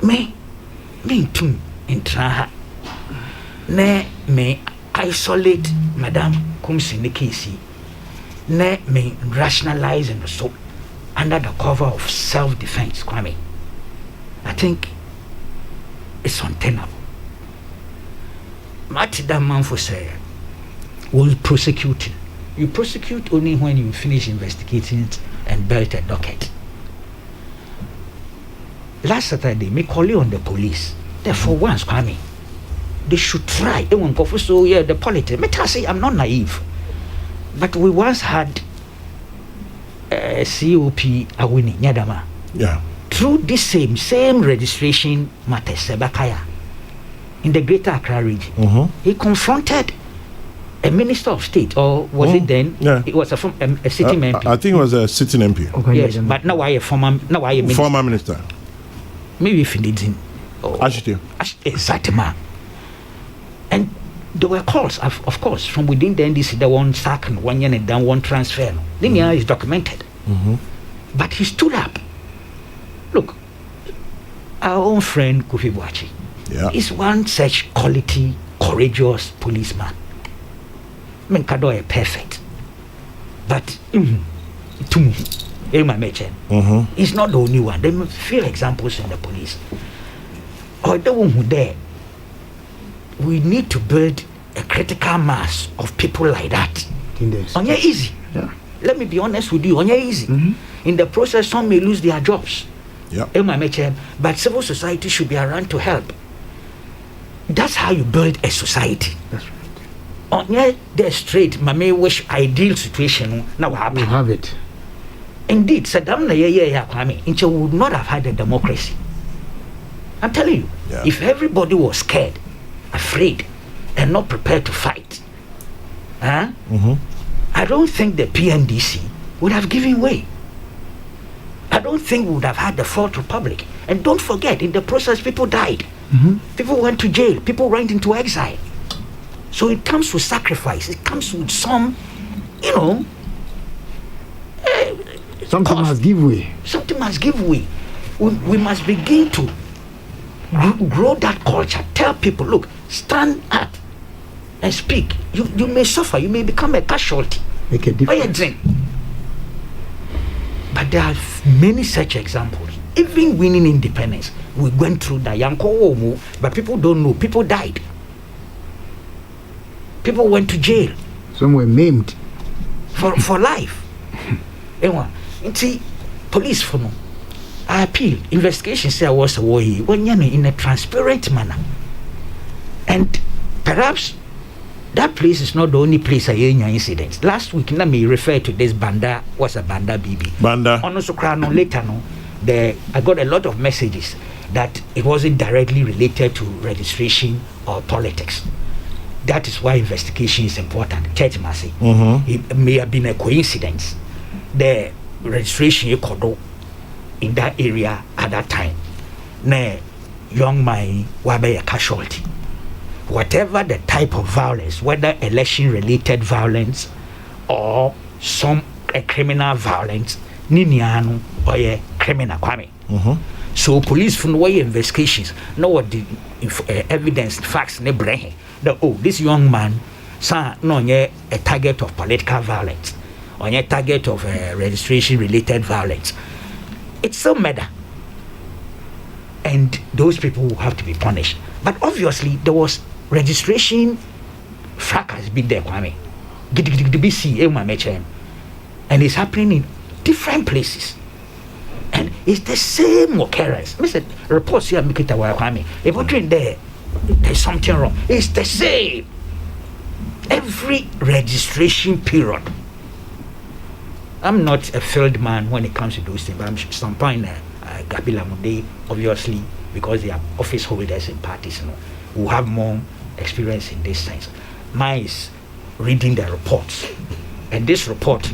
me too in Traha, me isolate Madame Kumsi Nikisi, me rationalize and so under the cover of self-defense, Kwame. I think it's untenable. That man for say will prosecute. You prosecute only when you finish investigating it and belt a docket. Last Saturday, me call you on the police. Therefore, once, Kwame, they should try. So yeah, the politics. Me say I'm not naive, but we once had COP Awini Nyadama. Yeah. Through this same registration matter, Sebakaya. in the Greater Accra region. He confronted a minister of state, or was it then? Yeah. It was a sitting MP. I think it was a sitting MP. Okay, yes, but now I a former minister. Former minister. Maybe if he didn't. Exactly. And there were calls, of course, from within the NDC. There one sack and 1 year and down one transfer. Linear is documented. But he stood up. Look, our own friend Kofi Boachi is one such quality, courageous policeman. Menkado is perfect, but he's not the only one. There are few examples in the police. Or the one who there, we need to build a critical mass of people like that. On your easy. Yeah. Let me be honest with you. On your easy. In the process, some may lose their jobs. But civil society should be around to help. That's how you build a society. That's right. On the straight, my wish ideal situation now happen. We have it. Indeed, Saddam Kwame would not have had a democracy. I'm telling you, if everybody was scared, afraid, and not prepared to fight, I don't think the PNDC would have given way. I don't think we would have had the Fourth Republic. And don't forget, in the process, people died. People went to jail. People went into exile. So it comes with sacrifice. It comes with some, something must give way. Something must give way. We must begin to grow that culture. Tell people, look, stand up and speak. You may suffer. You may become a casualty. Make a difference. But there are many such examples. Even winning independence, we went through that. But people don't know. People died. People went to jail. Some were maimed. For life. See, police for no. I appeal. Investigation say I was away when you're in a transparent manner. And perhaps that place is not the only place I hear incidents. Last week, let me refer to this Banda. What's a Banda BB? Banda. Also, later, I got a lot of messages that it wasn't directly related to registration or politics. That is why investigation is important. Church must say. It may have been a coincidence. The registration in that area at that time. Young man will be a casualty. Whatever the type of violence, whether election-related violence or some criminal violence, niniano or a criminal crime. So police from way investigations know what the evidence, facts, ne bring that this young man, a target of political violence or a target of registration-related violence. It's still murder, and those people will have to be punished. But obviously, there was registration fracas been there, Kwame. And it's happening in different places. And it's the same occurrence. Mr. Reports here make it aware, Kwame. If you're in there, there's something wrong. It's the same. Every registration period. I'm not a field man when it comes to those things, but I'm some point KABILA Munde, obviously, because they are office holders in parties, who have more experience in this sense. Mine is reading the reports, and this report,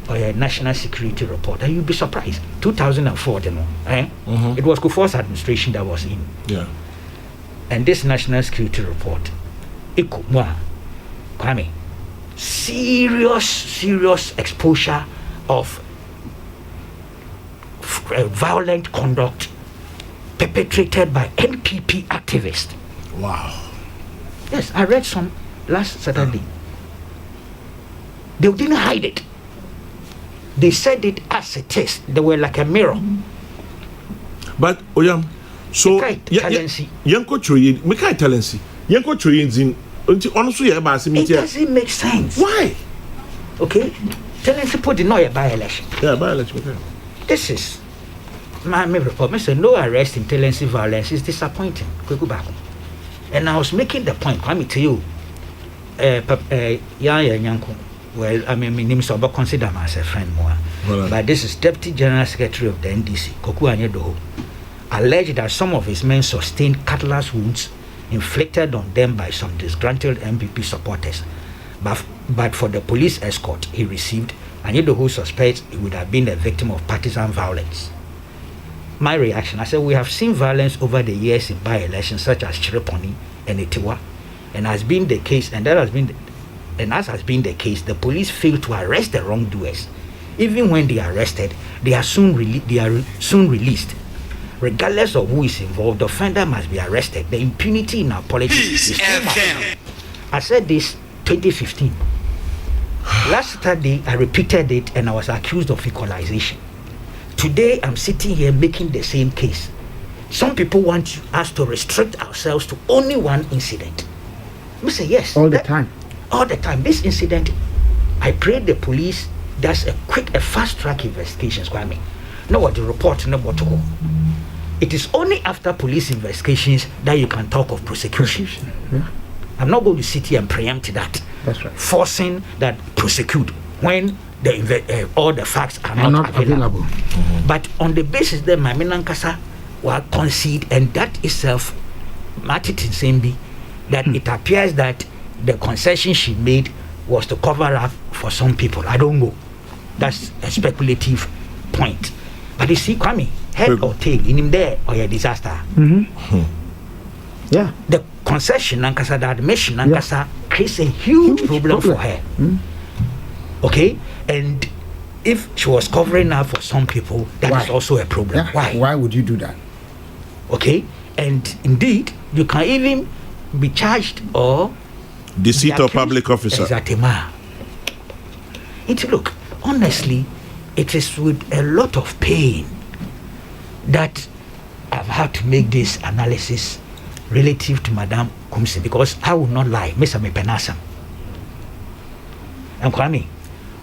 a national security report, and you'll be surprised. 2004, it was Kufuor's administration that was in. Yeah. And this national security report, Kwame, serious exposure of violent conduct perpetrated by NPP activists. Wow. Yes, I read some last Saturday. They didn't hide it. They said it as it is. They were like a mirror. But so Yanko Choyi, Mekai Talensi, Yanko Choyi it doesn't make sense. Why? Okay, Talensi put the no by-election. Yeah, by-election. Okay. This is my report. Mr. No arrest in Talensi violence is disappointing. Kweku Baako. And I was making the point, coming to you, Yanko. Well, I mean, my name is Oba, consider myself a friend more. But this is Deputy General Secretary of the NDC, Kokrokoo, alleged that some of his men sustained cutlass wounds inflicted on them by some disgruntled MPP supporters. But for the police escort he received, I knew the who suspects he would have been a victim of partisan violence. My reaction, I said, we have seen violence over the years in by-elections such as Chireponi and Etiwa, and as has been the case, the police failed to arrest the wrongdoers. Even when they are arrested, they are soon released. Regardless of who is involved, the offender must be arrested. The impunity in our politics is too much. I said this 2015. Last Saturday, I repeated it and I was accused of equalization. Today, I'm sitting here making the same case. Some people want us to restrict ourselves to only one incident. We say yes. All the time. All the time. This incident, I pray the police does a fast-track investigation. No what the report, no what to go. It is only after police investigations that you can talk of prosecution. Yeah. I'm not going to sit here and preempt that. That's right. Forcing that prosecute when all the facts are not available. Mm-hmm. But on the basis that my Menankasa will concede, and that itself, Matitin Sembi, that it appears that the concession she made was to cover up for some people. I don't know. That's a speculative point. But you see, Kwame, head or tail, in him there or a disaster. Mm-hmm. Yeah. The concession, Nankasa, the admission, Nankasa, creates a huge problem for her. Mm-hmm. Okay? And if she was covering up for some people, that is also a problem. Yeah. Why? Why would you do that? Okay? And indeed, you can even be charged or deceit of public officer. Exactly. Look, honestly, it is with a lot of pain that I've had to make this analysis relative to Madame Kumsi, because I will not lie, Mr. Mepenasam. And Kwame,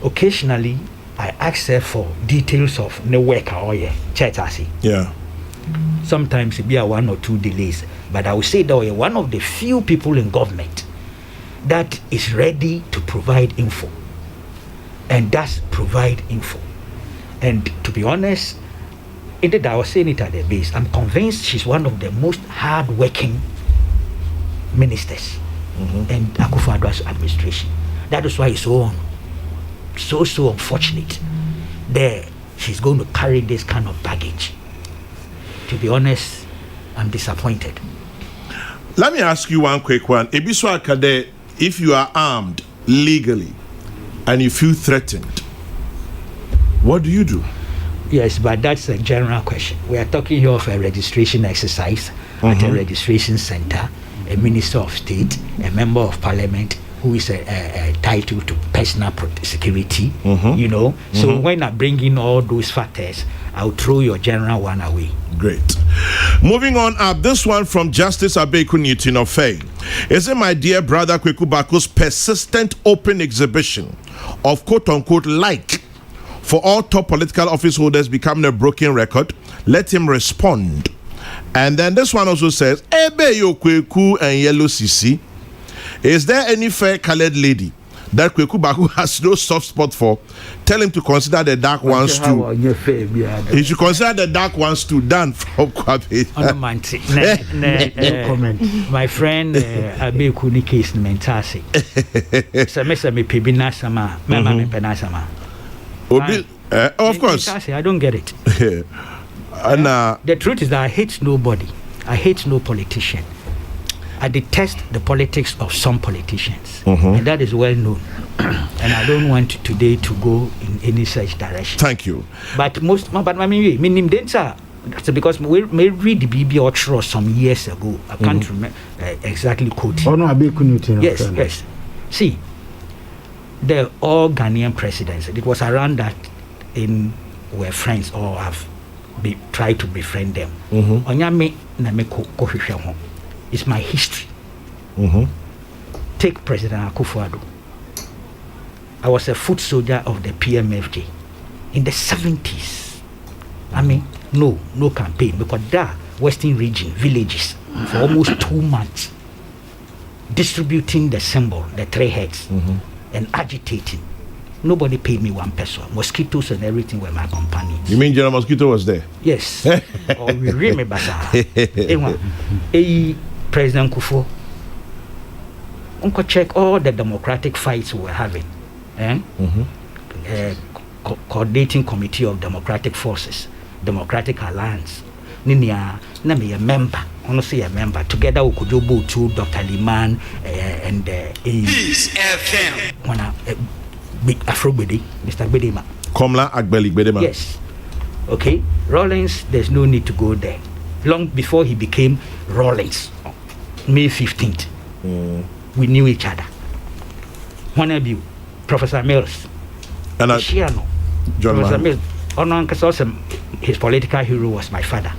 occasionally I ask her for details of no work or church. Yeah. Sometimes it be a 1 or 2 delays, but I will say that we're one of the few people in government that is ready to provide info, and does provide info. And to be honest, indeed, I was saying it at the base, I'm convinced she's one of the most hard-working ministers in Akufo-Addo's administration. That is why it's so unfortunate that she's going to carry this kind of baggage. To be honest, I'm disappointed. Let me ask you one quick one. Ebiso Akade, if you are armed legally and you feel threatened, what do you do? Yes, but that's a general question. We are talking here of a registration exercise at a registration center, a minister of state, a member of parliament who is entitled to personal security, you know. So when I bring in all those factors, I'll throw your general one away. Great. Moving on up, this one from Justice Abeku Newton of Faye. Is it my dear brother Kweku Baako's persistent open exhibition of quote-unquote like for all top political office holders becoming a broken record? Let him respond. And then this one also says, Ebe yo Kweku and Yellow Sisi. Is there any fair colored lady that Kweku Baako has no soft spot for? Tell him to consider the dark ones too. He should consider the dark ones too. Dan from Kwabe. Comment. My friend Abeku ni case mentasi. Samesa me pebina sama, mama me penasama. Of course. I don't get it. And the truth is that I hate nobody. I hate no politician. I detest the politics of some politicians, and that is well known. And I don't want today to go in any such direction. Thank you. But I mean, because we read the BB Ocho some years ago. I can't remember exactly quote. Oh no, yes. See, the all Ghanaian presidents. It was around that were friends or have tried to befriend them. Onyame na me kohwehwe ho. It's my history. Take President Akufo-Addo. I was a foot soldier of the PMFJ in the 70s. I mean, no campaign, because there, Western region, villages, for almost 2 months, distributing the symbol, the 3 heads, and agitating. Nobody paid me 1 peso. Mosquitoes and everything were my companions. You mean General Mosquito was there? Yes. We remember that. President Kufuor. Uncle check all the democratic fights we were having. Coordinating Committee of Democratic Forces, Democratic Alliance. Ninia, me a member. Honestly, a member. Together we could go to Dr. Liman and Peace FM. One big Afro Bedi, Mr. Bedema. Komla Agbeli Bedema. Yes. Okay. Rawlings, there's no need to go there. Long before he became Rawlings, May 15th, we knew each other. One of you, Professor Mills. And John Professor Mills. His political hero was my father.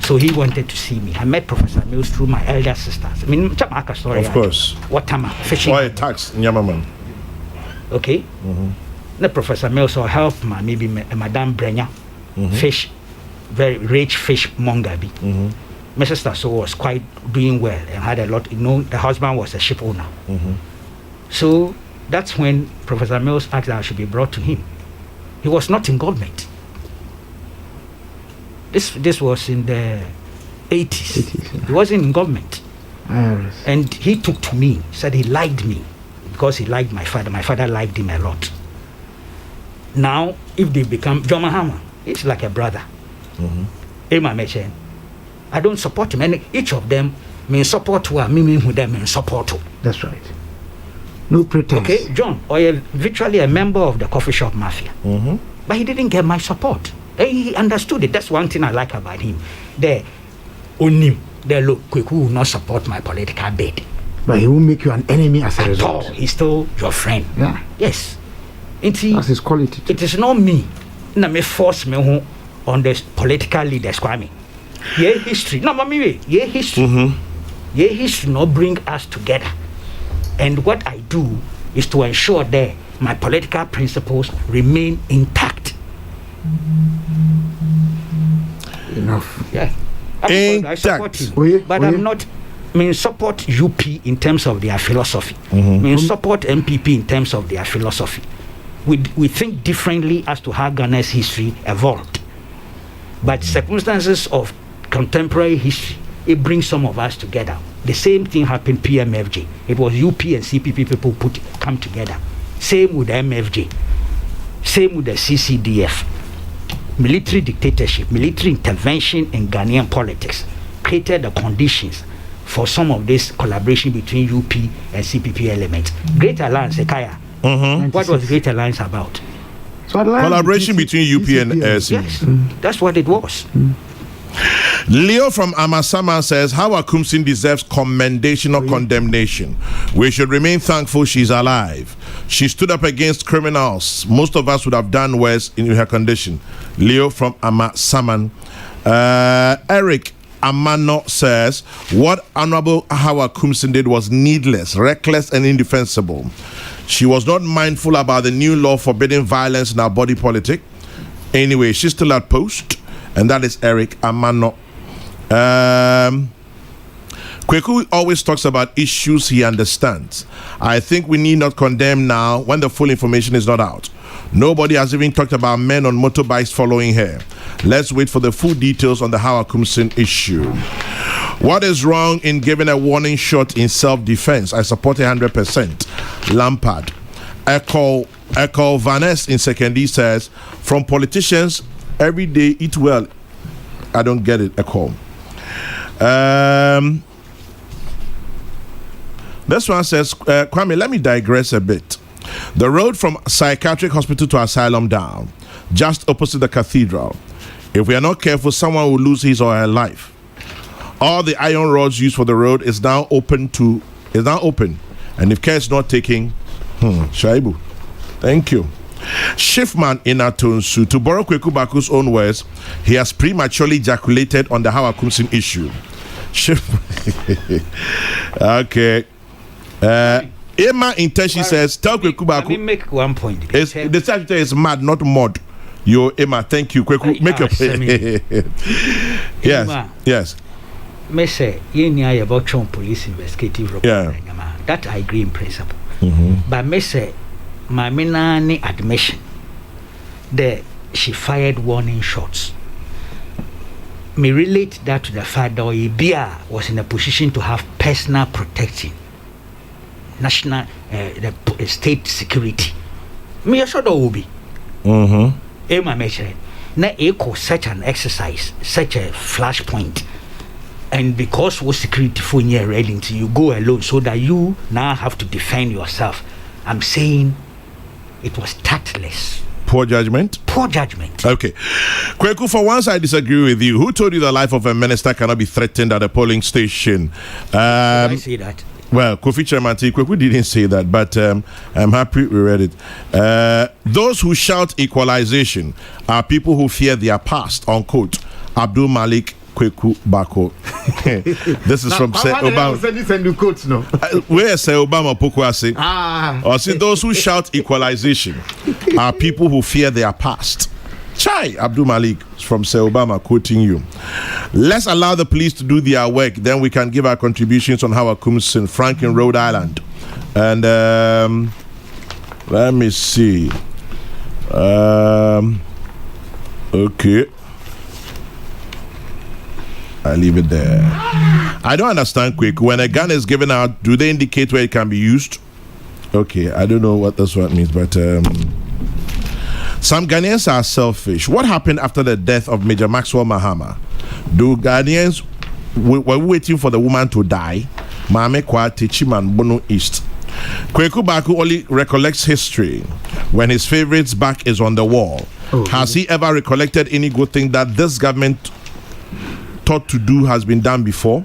So he wanted to see me. I met Professor Mills through my elder sisters. I mean, story. Of course. What time fishing? Why tax Nyamaman? Okay. The Professor Mills or help maybe Madame Brenya, fish, very rich fish mongabi. My sister so was quite doing well and had a lot. The husband was a ship owner. So that's when Professor Mills asked that I should be brought to him. He was not in government. This was in the 80s. He wasn't in government. And he took to me, said he liked me because he liked my father. My father liked him a lot. Now, if they become John Mahama, it's like a brother. Emma Mechen, I don't support him. And each of them mean support who are meaning who them mean support. That's right. No pretense. Okay, John, or virtually a member of the coffee shop mafia. But he didn't get my support. He understood it. That's one thing I like about him. Look, Kweku will not support my political bid. But he will make you an enemy as a result. He's still your friend. Yeah. Yes. That's his quality. It is not me. Na me force me on the political leaders. Kwame. Yeah, history. No, mommy. Yeah, history. Yeah, history not bring us together. And what I do is to ensure that my political principles remain intact. Enough. Yeah. I support him, but I'm not support UP in terms of their philosophy. Support MPP in terms of their philosophy. We think differently as to how Ghana's history evolved. But circumstances of contemporary history, it brings some of us together. The same thing happened PMFJ. It was UP and CPP people come together. Same with the MFJ. Same with the CCDF. Military dictatorship, military intervention in Ghanaian politics created the conditions for some of this collaboration between UP and CPP elements. Great Alliance, Ekaya. What was Great Alliance about? So collaboration between UP and CPP. Yes, that's what it was. Leo from Amasama says, Hawa Kumsin deserves commendation or condemnation. We should remain thankful she's alive. She stood up against criminals. Most of us would have done worse in her condition. Leo from Amasaman. Eric Amano says, what Honorable Hawa Kumsin did was needless, reckless, and indefensible. She was not mindful about the new law forbidding violence in our body politic. Anyway, she's still at post. And that is Eric Amano. Kweku always talks about issues he understands. I think we need not condemn now when the full information is not out. Nobody has even talked about men on motorbikes following her. Let's wait for the full details on the Hawa Kumsin issue. What is wrong in giving a warning shot in self-defense? I support 100%. Lampard. Echo Vaness in Sekendi says, from politicians, every day eat well. I don't get it. Echo. This one says, Kwame, let me digress a bit. The road from psychiatric hospital to asylum down, just opposite the cathedral. If we are not careful, someone will lose his or her life. All the iron rods used for the road is now open. And if care is not taken, Shaibu. Thank you. Shiftman in Atonsu, to borrow Kweku Baako's own words, he has prematurely ejaculated on the Hawa Kumsin issue. Okay. Emma Intention says, tell Kweku Baako. Let me make one point. The secretary is mad, not mod. Yo, Emma, thank you. Kweku, make your point. Yes. Emma, yes. Me say, you about police investigative report. Yeah. That I agree in principle. But me say, my minani admission that she fired warning shots. may relate that to the fact that Ibia was in a position to have personal protection, national, state security. Me sure that will be. Emma mentioned, na echo such an exercise, such a flashpoint, and because what security for near ready, you go alone, so that you now have to defend yourself. I'm saying it was tactless. Poor judgment? Poor judgment. Okay. Kweku, for once I disagree with you. Who told you the life of a minister cannot be threatened at a polling station? I say that. Well, Kofi Chairman Kweku didn't say that, but I'm happy we read it. Those who shout equalization are people who fear their past, unquote. Abdul Malik Kweku Baako. This is from Obama. Where say Obama Pokwase? Or see, those who shout equalization are people who fear their past. Chai, Abdul Malik from Sir Obama quoting you. Let's allow the police to do their work, then we can give our contributions on how Akumsin, Frank in Rhode Island. And let me see. Okay. I leave it there. I don't understand, Quick. When a gun is given out, do they indicate where it can be used? Okay, I don't know what this one means, but some Ghanaians are selfish. What happened after the death of Major Maxwell Mahama? Do Ghanaians were waiting for the woman to die? Mame Kwa Techiman Bono East. Kweku Baako only recollects history when his favorite's back is on the wall. Has he ever recollected any good thing that this government thought to do has been done before?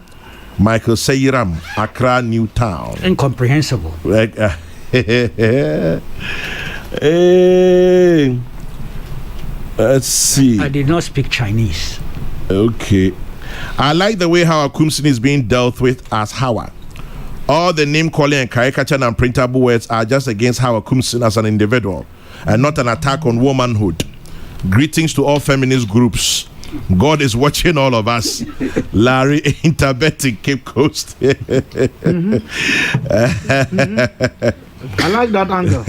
Michael Seyiram, Accra, Newtown. Incomprehensible. Let's see. I did not speak Chinese. Okay. I like the way how Akumsin is being dealt with as Hawa. All the name calling and caricature and printable words are just against Hawa Akumsin as an individual and not an attack on womanhood. Greetings to all feminist groups. God is watching all of us. Larry Interbeting Cape Coast. I like that angle.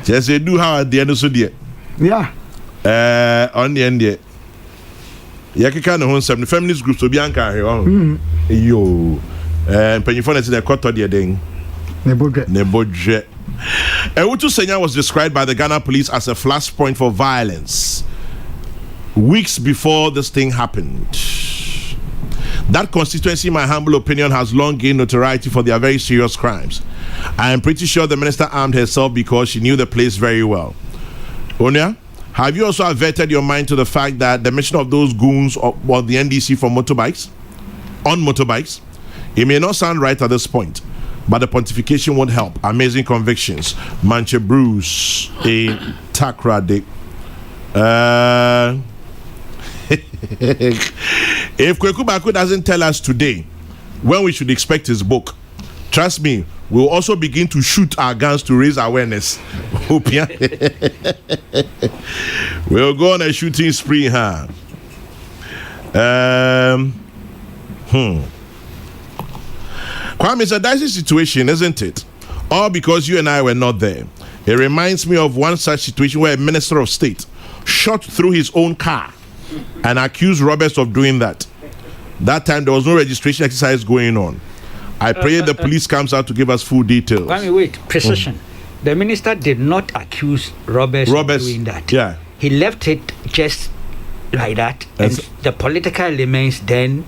Just do how at the end of the yeah. On the end there. Yakika no hon the feminist groups to be anchor here. Yo. Penny phone is the quarter the thing. Nebodje. Ewutu Senya was described by the Ghana police as a flashpoint for violence weeks before this thing happened. That constituency, in my humble opinion, has long gained notoriety for their very serious crimes. I am pretty sure the minister armed herself because she knew the place very well. Onya, have you also averted your mind to the fact that the mission of those goons or the NDC on motorbikes? It may not sound right at this point, but the pontification won't help. Amazing convictions. Manche Bruce in Takrade. If Kweku Baako doesn't tell us today when we should expect his book, trust me, we'll also begin to shoot our guns to raise awareness. We'll go on a shooting spree, huh? Kwame, it's a dicey situation, isn't it? All because you and I were not there. It reminds me of one such situation where a minister of state shot through his own car and accused Roberts of doing that. That time there was no registration exercise going on. I pray the police comes out to give us full details. Kwame, wait, precision. The minister did not accuse Roberts of doing that. Yeah. He left it just like that, and the political elements then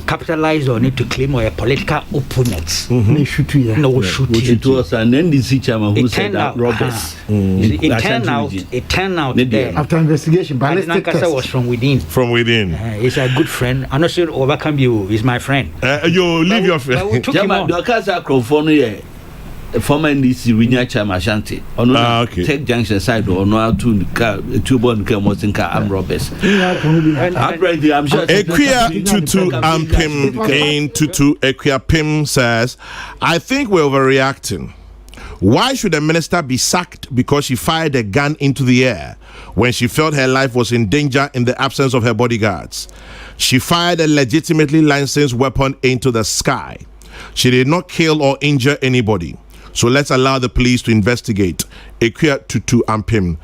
capitalize on it to claim our political opponents. It was an NDC chairman who said that Roberts. It turned out that after investigation, ballistic test was from within. From within. He's a good friend. I'm not sure overcome you. He's my friend. You leave your friend. We took him on. Former NDC Winya Chama Shanti. Okay. Take junction side or no to two-born Kamosinka Roberts. I'm sure. Equia Tutu Ampim Kane Tutu Equia Pim says, I think we're overreacting. Why should a minister be sacked because she fired a gun into the air when she felt her life was in danger in the absence of her bodyguards? She fired a legitimately licensed weapon into the sky. She did not kill or injure anybody. So let's allow the police to investigate. Equia Tutu Ampim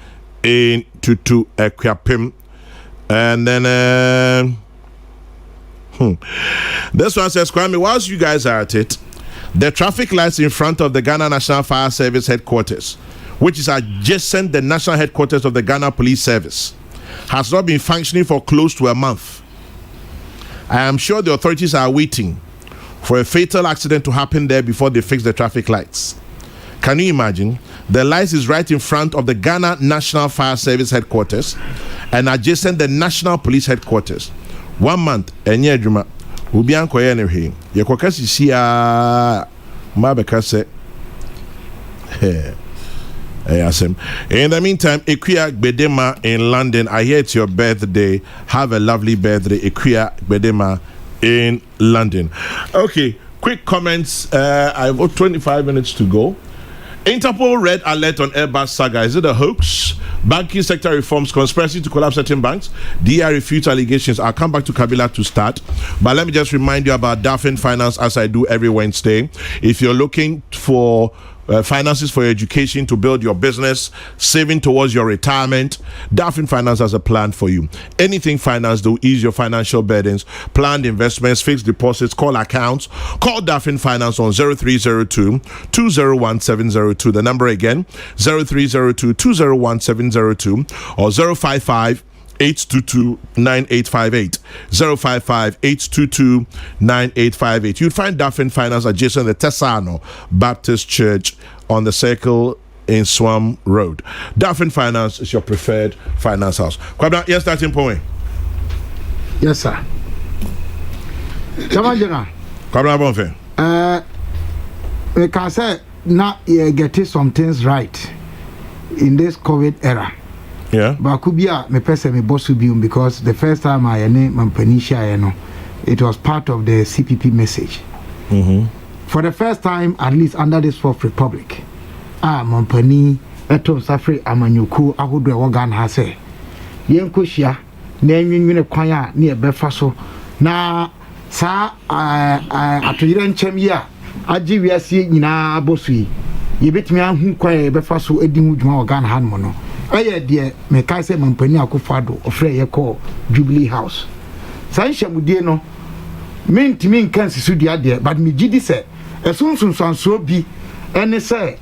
in Tutu Equiapim. And then this one says, Kwame, whilst you guys are at it, the traffic lights in front of the Ghana National Fire Service headquarters, which is adjacent the national headquarters of the Ghana Police Service, has not been functioning for close to a month. I am sure the authorities are waiting for a fatal accident to happen there before they fix the traffic lights. Can you imagine? The lights is right in front of the Ghana National Fire Service headquarters and adjacent the National Police headquarters. 1 month, enye adwuma. Obi ankoye ne hwe. Ye kokasi sia ma beka se. In the meantime, Ekuya Gbedema in London, I hear it's your birthday. Have a lovely birthday, Ekuya Gbedema in London. Okay, quick comments. I've got 25 minutes to go. Interpol red alert on Airbus saga. Is it a hoax? Banking sector reforms, conspiracy to collapse certain banks. DI refutes allegations. I'll come back to KABILA to start. But let me just remind you about Daffin Finance, as I do every Wednesday. If you're looking for finances for your education, to build your business, saving towards your retirement, Daffin Finance has a plan for you. Anything finance to ease your financial burdens, planned investments, fixed deposits, call accounts. Call Daffin Finance on 0302 201 702. The number again, 0302 201 702 or 055 822-9858 055-822-9858. You'd find Daffin Finance adjacent to the Tesano Baptist Church on the Circle in Swam Road. Daffin Finance is your preferred finance house. Kwabna, yes, starting point. Yes, sir. Kwabna BOMFEH. We can say now you getting some things right in this COVID era. Yeah. Baako bia me pese me boss bium because the first time I name Mampanisha it was part of the CPP message. For the first time, at least under this Fourth Republic, Mampani eto safri amanyuku ahodo organ ha se yenko hia na enwinwene kwan a ne ebefa so na sa atoyire nchem yi a agi wiase nyina abosui yebetimi ahu kwan ebefa so edi hu dwuma organ ha no eye de me kai se Mampani akofado ofre ye call Jubilee House san hyamudie no mentimi nkan sisudua de but me gidi se esunsunsanso bi ene se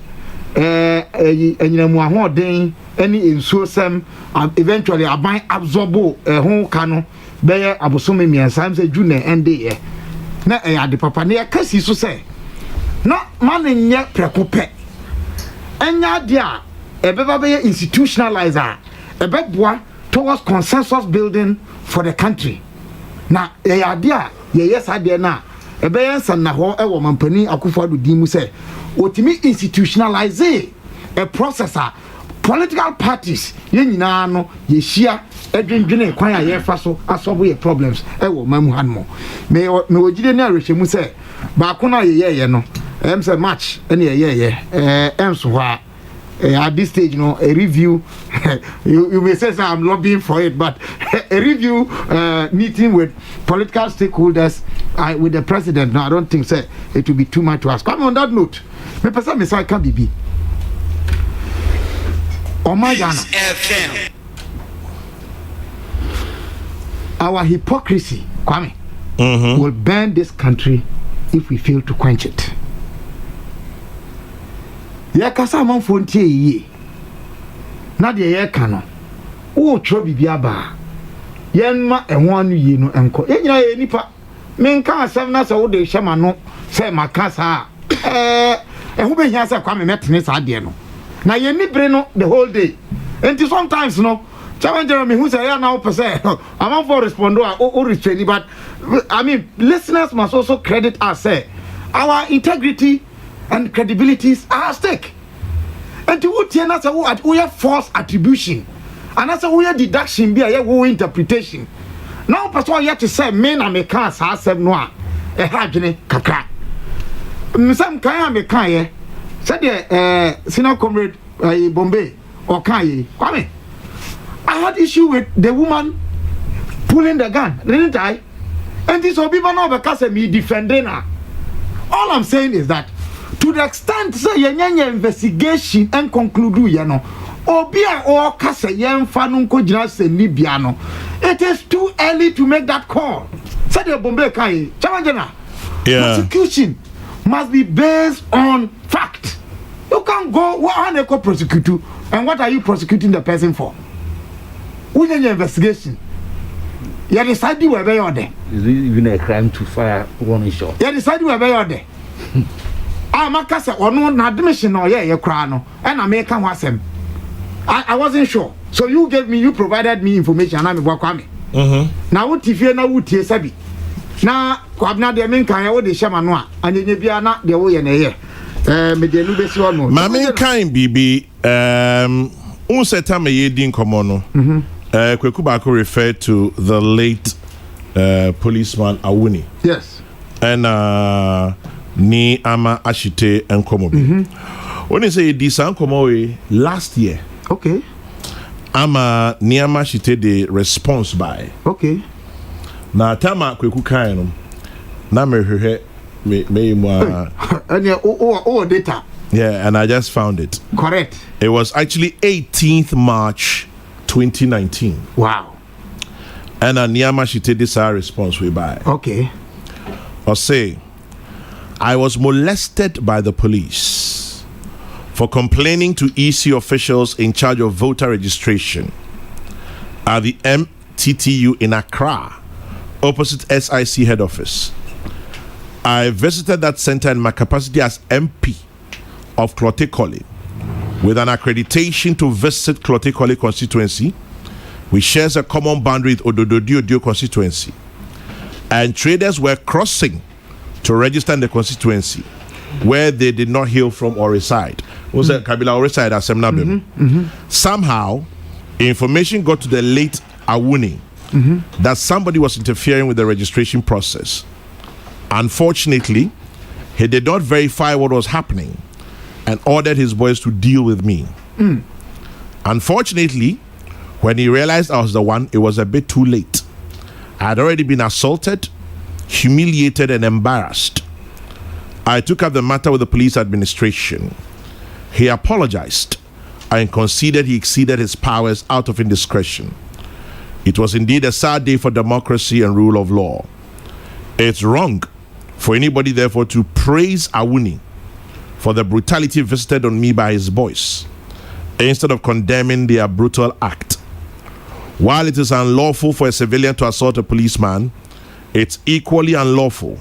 enyinamu ahoden ene ensuo sem eventually aban absorbo ho ka no beye abosome miensa se june ende ye na ade papa ne kasi so se na manenye prekope enya de a ebeba be institutionalizer ebeboa towards consensus building for the country na ade a yes ade na ebeyen san na ho ewo Mampani akufado dimu se otimi institutionalize a processor political parties ye nyina no ye hia edwendwene kwan a ye fa so asolve your problems ewo mamu hanmo me wogide na rehwemu se Baako na ye no say match ene ye enso ho at this stage, a review, you may say I'm lobbying for it, but a review meeting with political stakeholders, with the president, no, I don't think it will be too much to ask. Come on that note, me person me say can be. Oh my God. Our hypocrisy, Kwame, will burn this country if we fail to quench it. Ya kasa manfo ntie yi na de ye ka no wo tro bibia ba yen ma enwo anu yi no enko yenyina ye nipa menka asem na se wo de hyema no se makasa ho be hia se Kwame metene sa de no na ye ni bre no the whole day and sometimes no challenge me who say ya na wo pese am for respond o retrain but I mean listeners must also credit us say our integrity and credibilities are at stake. And to what you say we have false attribution, and that's we have deduction be a we interpretation. Now, person you have to say men and mechanics have said no. Hajine kakra. Some kind mechanic said the senior comrade Bombay or Kai. Kwame, I had issue with the woman pulling the gun, didn't I? And this will be one of the me defending her. All I'm saying is that to the extent say your investigation and conclude Obia or Kasa Yam Fanunko Jinas and Libiano. It is too early to make that call. Said your Bombay Kai, Chavajana. Prosecution must be based on fact. You can't go what prosecute, and what are you prosecuting the person for? Within your investigation, you decide you were there. Is it even a crime to fire one shot? You decide you were there. I'm a cassa or no admission or you crown, and I make come him. I wasn't sure, so you provided me information. And I'm welcome. Now what if you know what you sabi? Now, Kwabna de Minka, what the Shamanwa, and the Nebiana, the way in a year. Mammy kind BB, Unseta ye din komono. Kweku Baako referred to the late policeman Awuni. Yes. And ni ama ashite and komobi. When you say this ankomoe last year. Okay. Ama ni ama ashite the response by. Okay. Na tama Kweku kaino na me data. Yeah, and I just found it. Correct. It was actually 18th March 2019. Wow. And Niyama she take this our response we by. Okay. Or say, I was molested by the police for complaining to EC officials in charge of voter registration at the MTTU in Accra, opposite SIC head office. I visited that center in my capacity as MP of Klotekole with an accreditation to visit Klotekole constituency, which shares a common boundary with Odododio constituency. And traders were crossing to register in the constituency where they did not hail from or reside. Was it KABILA or reside at Semnabim? Somehow, information got to the late Awuni that somebody was interfering with the registration process. Unfortunately, he did not verify what was happening and ordered his boys to deal with me. Unfortunately, when he realized I was the one, it was a bit too late. I had already been assaulted, humiliated, and embarrassed. I took up the matter with the police administration. He apologized and conceded he exceeded his powers out of indiscretion. It was indeed a sad day for democracy and rule of law. It's wrong for anybody, therefore, to praise Awuni for the brutality visited on me by his boys, instead of condemning their brutal act. While it is unlawful for a civilian to assault a policeman, it's equally unlawful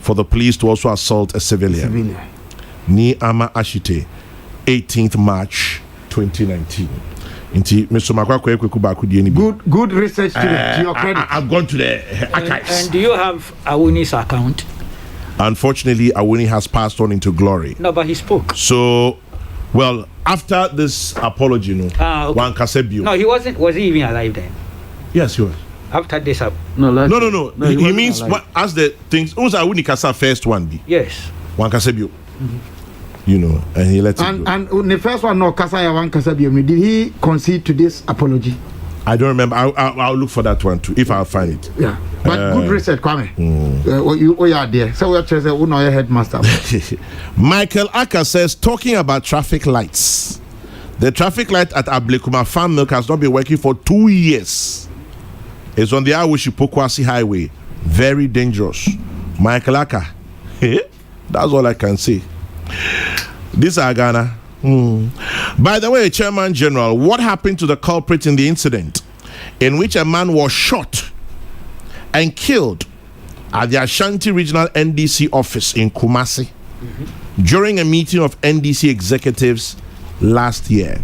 for the police to also assault a civilian. Ni ama ashite, 18th March 2019. Good research to your credit. I've gone to the archives. And do you have Awuni's account? Unfortunately, Awuni has passed on into glory. No, but he spoke. So, well, after this apology, one Kasebio. No, he wasn't. Was he even alive then? Yes, he was. After this, no. He means as the things. Awuni Kasa first one be. Yes. One Kasebio. You know, and he let it go. And the first one, no, Kasaya one Kasabiomi, did he concede to this apology? I don't remember. I'll look for that one too, if I'll find it. Yeah, but good research, Kwame. You are there. So we are trying to say, headmaster. Michael Aka says, talking about traffic lights. The traffic light at Ablekuma Farm Milk has not been working for 2 years. It's on the Awushi-Pokwasi Highway. Very dangerous. Michael Aka. That's all I can say. This are Ghana. By the way, Chairman General, what happened to the culprit in the incident in which a man was shot and killed at the Ashanti Regional NDC office in Kumasi during a meeting of NDC executives last year?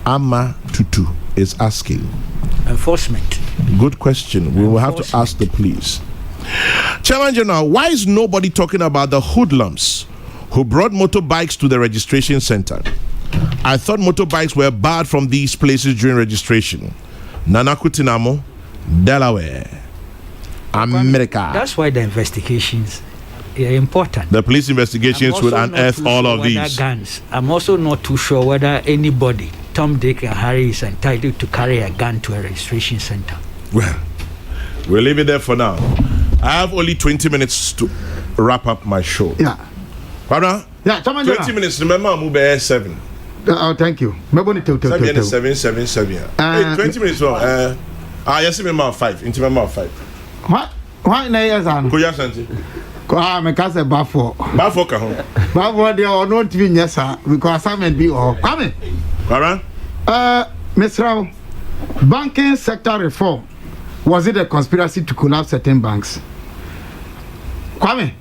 Amma Tutu is asking. Enforcement. Good question. We will have to ask the police. Chairman General, why is nobody talking about the hoodlums who brought motorbikes to the registration center? I thought motorbikes were barred from these places during registration. Nanakutinamo, Delaware, America. That's why the investigations are important. The police investigations will unearth all of these. Guns. I'm also not too sure whether anybody, Tom, Dick, and Harry, is entitled to carry a gun to a registration center. Well, we'll leave it there for now. I have only 20 minutes to wrap up my show. Yeah. Pardon? Yeah, 20 minutes. Remember, I'm moving 7. Oh, thank you. Maybe 777. Hey, 20 minutes more. Yes, remember 5. Into member 5. Why na yes an? Ko ya santi. Ko me ka say Bafo ka ho. Bafo dey or not be nyesa because assignment be or. Kwame. Kwara? Mr. Banking sector reform, was it a conspiracy to collapse certain banks? Kwame.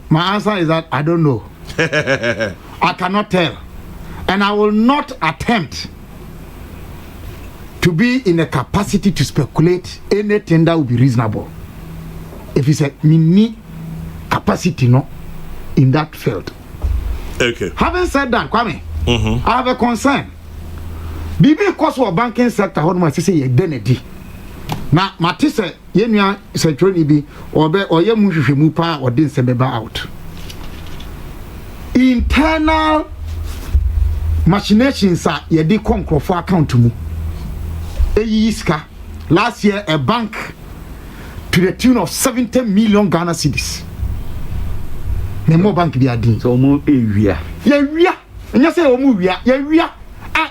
My answer is that I don't know. I cannot tell. And I will not attempt to be in a capacity to speculate anything that will be reasonable. If it's a mini capacity, no, in that field. Okay. Having said that, Kwame, I have a concern. Because of banking sector, how much say identity. Now, Matisse, Yenya Centroni be or Yamushimupa or didn't say out. Internal machinations are ye conquer for account to me. Last year, a bank to the tune of 70 million Ghana cedis. Nemo bank be a din. So, more area. Yeah, and you say, yeah.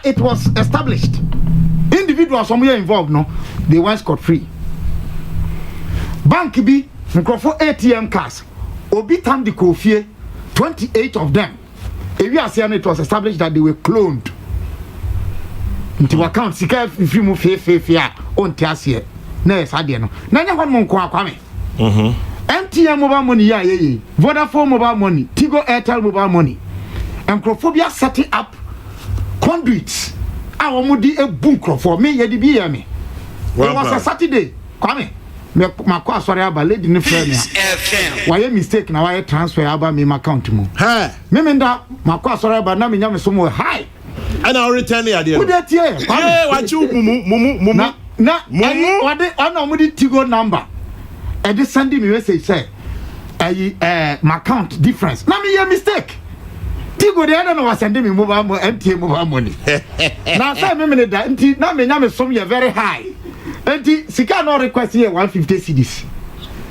It was established. Individuals somewhere involved, no, they went scot-free. Bank B, for ATM cards, Obi Tam the Kofie, 28 of them. If you are saying it was established that they were cloned. Into account, Sika, if you move fair, on Tiasia. No, Sadiano. Nanya one more Kwame. MTN mobile money, yeah, Vodafone mobile money, Tigo Airtel mobile money. And Crophobia setting up conduits. I want a bunker for me. It was a Saturday. Come my car sorry about lady in the why a mistake now? I transfer about me my account to me. Hey, Memenda, my car sorry about Nami somewhere high. And I'll return the idea. Hey, what you mumu? What they on the Tigo number. And this sending me message say, my account difference. Now me a mistake. Tigo the other was sending me mobile MTN mobile money. Now say me that now me nyame some very high. And Sika no request here 150 cedis.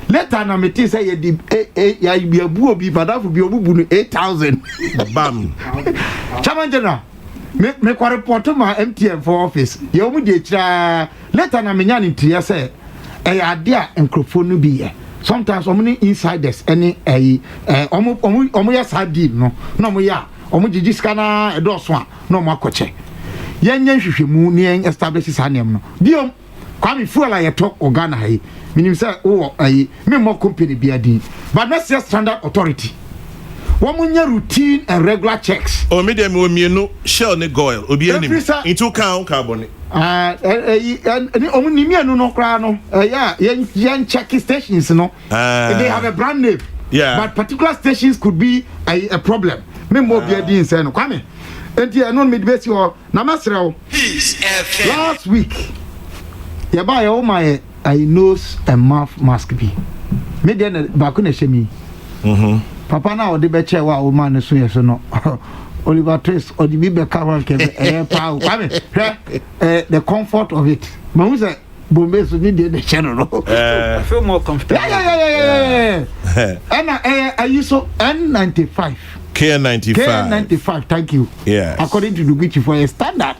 Later na me say ya be abu obi but that will be obu 8,000. Bam. Chairman General, me kwa report to my MTN for office. Ye omu de tra later na me nya ni tria say e adea enkrofo no bi ye. Sometimes omni insiders any omu ya sadi no omu ya omu jiji scanner edoso a no omu akoche yenye hwehwemu ni en establish sanem no biom kwami fuel a yeto Ghana hai minim say wo me mo company bia din but next year standard authority womunya routine and regular checks o me dem o mienu shell ne goil obi anim into carbon omu ni mienu no kra no yen check stations no they have a brand name but particular stations could be a problem me mo bia din say no kwame enti eno me debate o na masrew last week ya buy all my nose and mouth mask be me dey Baako na shemi papa na odi be che wa o man so yeso no Oliver Twist odi bi be ka wan ke pa kwame the comfort of it ma who say Bombay so need the channel no I feel more comfortable yeah and I use so N95 K95 thank you according to the Gucci for a standard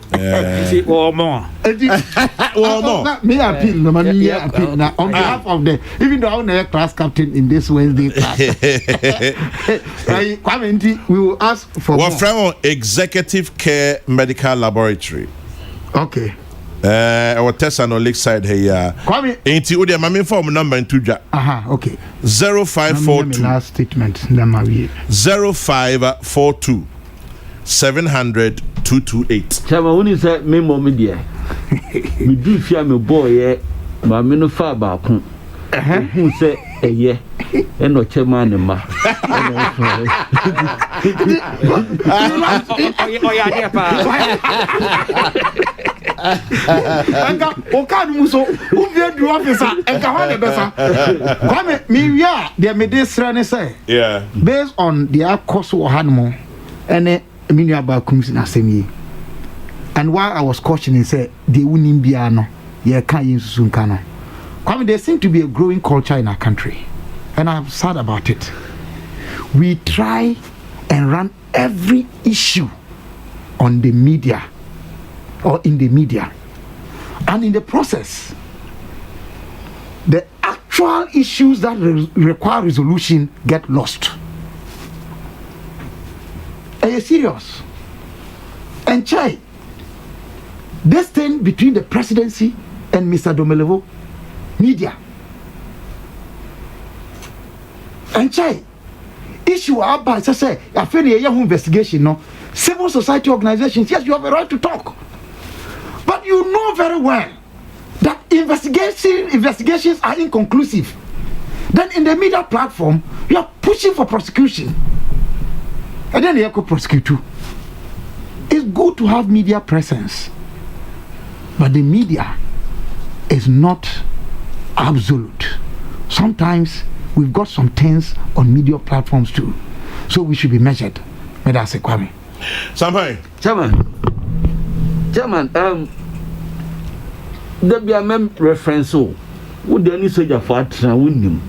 see or more me appeal no man appeal now on behalf of the even though I'm a class captain in this Wednesday class we will ask for what from Executive Care Medical Laboratory. Okay. Our test on the lakeside here. Ain't you? My phone number in Tuja. Okay. 0542. Last statement. 0542 700 228. Chama when you say me mom dear. Me do fear me boy ma me no fa Baako. Who say eye e no chairman ma. Enga o card muso who be do officer enga ho de besa come me wia de me dey srane say based on their course or hanmo ene me nua Baako na semi and while I was cautioning say they wouldn't be no ye kan yinsusu nka no come there seem to be a growing culture in our country and I'm sad about it. We try and run every issue on the media or in the media, and in the process the actual issues that require resolution get lost. Are you serious? And Chai, this thing between the presidency and Mr. Domelevo, media. And Chai, issue about say I feel a young investigation, no civil society organizations, yes, you have a right to talk. But you know very well that investigations are inconclusive. Then in the media platform, you are pushing for prosecution. And then you could prosecute too. It's good to have media presence. But the media is not absolute. Sometimes we've got some things on media platforms too. So we should be measured. May that's a Kwame. Sampai. Chairman, there be a reference so would any soldier for a winning.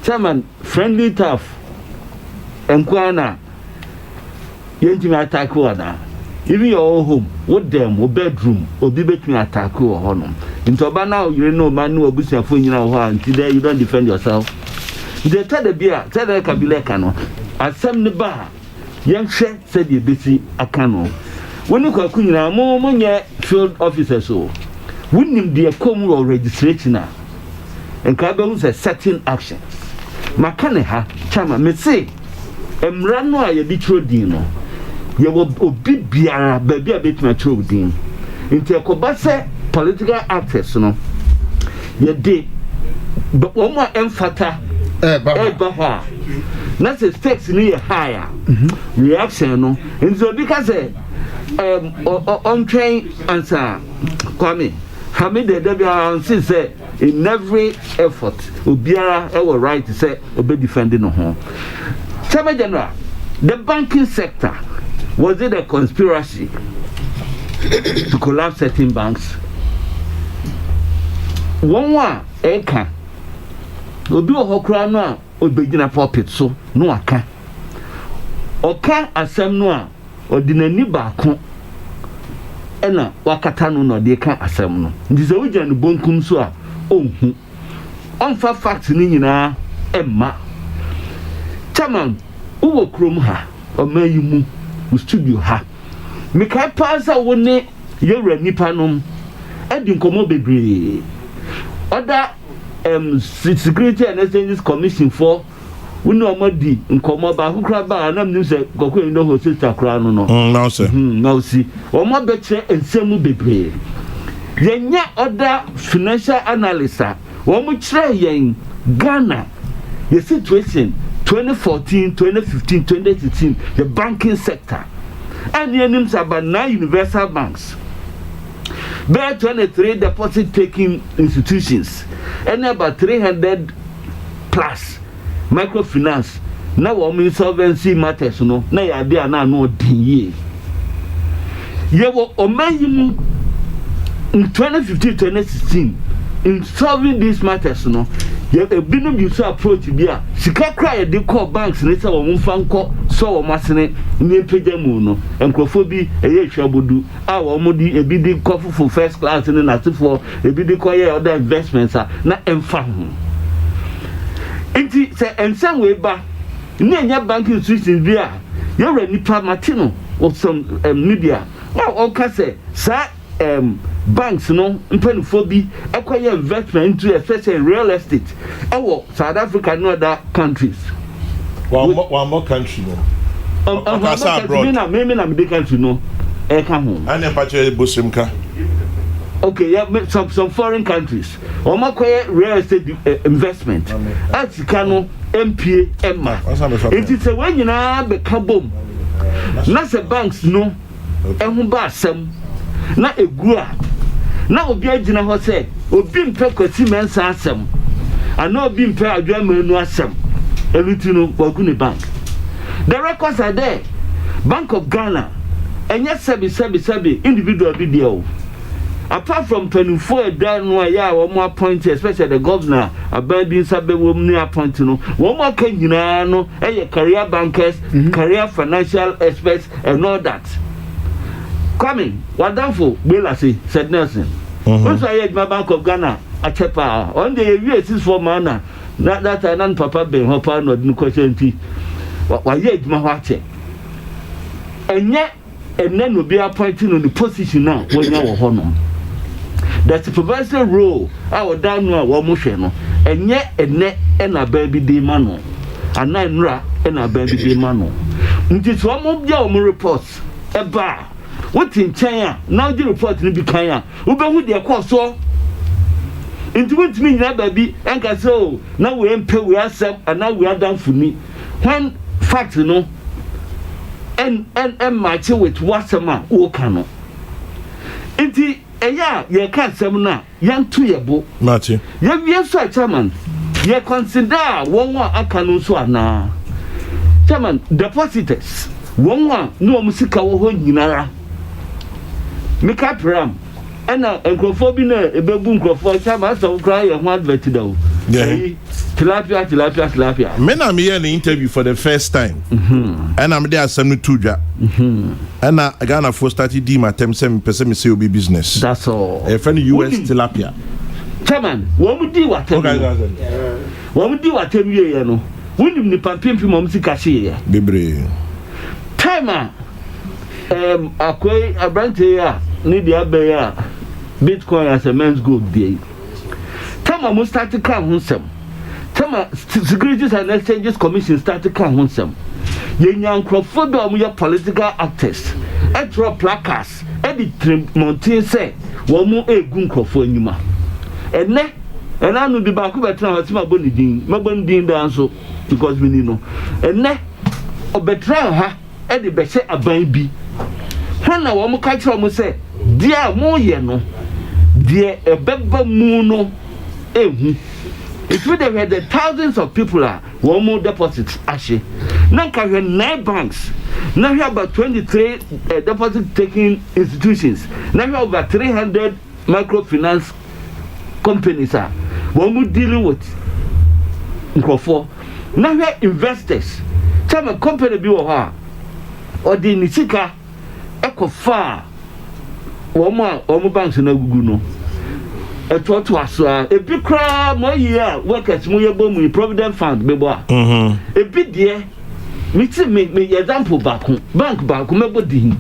Chairman, friendly tough and Kwana Yentima attack order. Even your own home, what them, or bedroom, or be between attack or honor. In Tobana, you know, man, no abuse your phone, you know, and today you don't defend yourself. They tell the beer, tell the KABILA cano. At some the bar, young chef said you busy a cano. When you call Kuna, more field officer so. Wouldn't him be a common or registration now? And Kabel's a certain actions. Makaneha, Chama, me say, Emrano, I be true dino. You will be biara, baby, a bit my true dean. Into a Kobase political actors, no. You did, but one more emphata, Baha. That's a stakes near higher reaction, no. And so because on train answer, Kwame. Hamid the Debbie say in every effort, Ubiara our right to say obey defending on home. Chairman General, the banking sector, was it a conspiracy to collapse certain banks? One eka Obi Ohokra no obegina pulpit so no aka. Oka asem no a odinani Baako ena wakata no de ka asem no ndi se wugya no bonkum so a onhu onfa fact ni nyina emma chairman uwo krom ha omayimu studio ha meka pasa woni yewra nipa nom edi nkomo bebre other security and exchanges commission for we no amadi nkomo ba hukra ba anam nim se Kokrokoo ndo ho sister kra no now say now see o mo be kire ensemu bebre yenya other financial analyst o mo kire yen Ghana the situation 2014 2015 2016 the banking sector and the names about 9 universal banks there 23 deposit taking institutions and about 300 plus microfinance now we insolvency matters no na ya dey na no din ye wo omayimu in 2015 2016 in solving these matters no ye ebinum you so approach bia sika kra ye dey call banks ne say wo mfa nko so wo masene ne pejamu no enkrofo bi eye hwabodu a wo mo di ebi di for first class ne na for ebi di call ye other investments na emfa ho enti say ensam we ba ne banking institutions bi a ye wra nipa matino of some media all can say sa banks no mpanifo bi ekoye investment into especially real estate South Africa and other countries one more country no maybe na me country no e ka ho and empache bosimka okay yeah some foreign countries omakoye real estate investment atika no MPA emma it is a when nyina be kabom na se banks no ehun ba asem na egua na obi agina ho se obi mpe kwasi mensa asem ana obi mpe adwamanu asem elutino wagune bank the records are there. Bank of Ghana and yes sebi individual video apart from 24 dan no ya one more point especially the governor abandon sabe wo ni appoint no one more can nyina no career bankers career financial experts and all that coming what done for Bella say said Nelson once I had my Bank of Ghana a chepa on the years is for mana not that I non papa ben hopper no didn't question tea what yet my watch and yet and then will be appointed on the position now when you are honor that supervisory role our down one motion and yet and net and a baby de mano and nine ra and a baby de mano it one of your reports a bar what in China now the report in the Kenya Uber with their course so into which means that baby and can so now we ain't pay we are self and now we are done for me when fact you know and match with what's a man who can into yeah you can't say now young 2 year book Matthew you so chairman you consider one I can also na chairman depositors one no musika wo ho nyinara meka pram ena enkrofo bi na ebebu enkrofo chairman so cry your advert daw tilapia me na me hear the interview for the first time and I'm there asem no tudwa and Ghana for started di matem say me say obi business that's all a friend US tilapia chairman wo mu di watem ye no wundim ni pampimpi mo musika hye bebre time akwai abrante ya ni dia be ya Bitcoin as a men's gold day time mo start kan hunsem time Securities and Exchanges Commission start kan hunsem ye nyankrofo do mo ya political actors etro placards edit mountain say wo mo egu nkrofo anyuma ene anu bi Baako betra hatima bonidin mabondin danso because we need no ene obetra ha e de be se aban bi hana wo mo ka kire mo se dia mo ye no dia ebeba mu no ehu it would have had the thousands of people are one more deposits ashe now can have 9 banks now we have about 23 deposit taking institutions now we have about 300 microfinance companies are one more dealing with for now we are investors tell me company be or the nisika eco far one more banks na gugu no to aso a bi kra mo year workers mo ye bomu provident fund be bo a e bi de me example Baako bank Baako mebo din